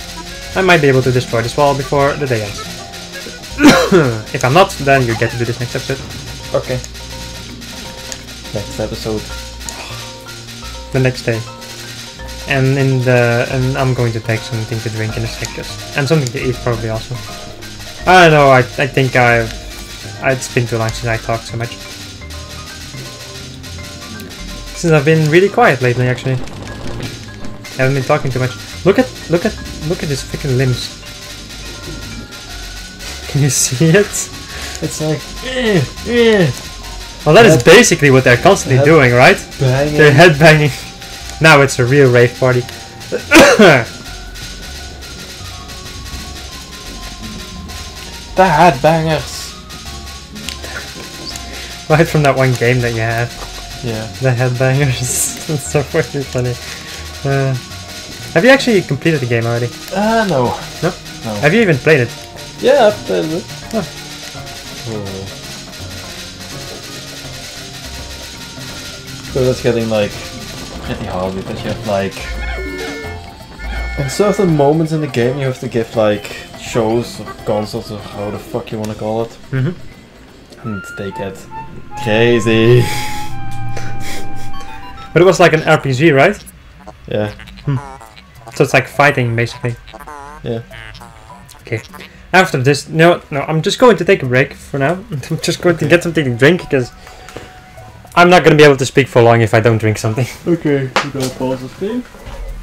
[SPEAKER 2] I might be able to destroy this wall before the day ends. If I'm not, then you get to do this next episode.
[SPEAKER 1] Okay. Next episode.
[SPEAKER 2] the next day. And I'm going to take something to drink in a sec, and something to eat probably also. I don't know. I think it's been too long since I talked so much. Since I've been really quiet lately, actually. I haven't been talking too much. Look at his freaking limbs. Can you see it?
[SPEAKER 1] It's like.
[SPEAKER 2] Well, that is basically what they're constantly doing, right?
[SPEAKER 1] Banging.
[SPEAKER 2] They're headbanging. Now it's a real rave party.
[SPEAKER 1] The headbangers.
[SPEAKER 2] Right from that one game that you have.
[SPEAKER 1] Yeah.
[SPEAKER 2] The headbangers. That's so fucking funny. Have you actually completed the game already?
[SPEAKER 1] No.
[SPEAKER 2] No?
[SPEAKER 1] No.
[SPEAKER 2] Have you even played it?
[SPEAKER 1] Yeah, I've played it.
[SPEAKER 2] Oh.
[SPEAKER 1] So that's getting like pretty hard because you have like in certain moments in the game you have to give like shows or concerts or how the fuck you want to call it.
[SPEAKER 2] Mm-hmm.
[SPEAKER 1] And they get crazy.
[SPEAKER 2] But it was like an RPG, right?
[SPEAKER 1] Yeah.
[SPEAKER 2] So it's like fighting, basically.
[SPEAKER 1] Yeah.
[SPEAKER 2] Okay. After this, no, I'm just going to take a break for now. I'm just going to get something to drink because I'm not going to be able to speak for long if I don't drink something.
[SPEAKER 1] Okay, you gonna pause the stream?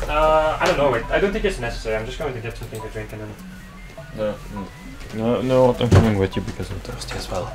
[SPEAKER 2] I don't know. I don't think it's necessary. I'm just going to get something to drink and then.
[SPEAKER 1] No, I'm coming with you because I'm thirsty as well.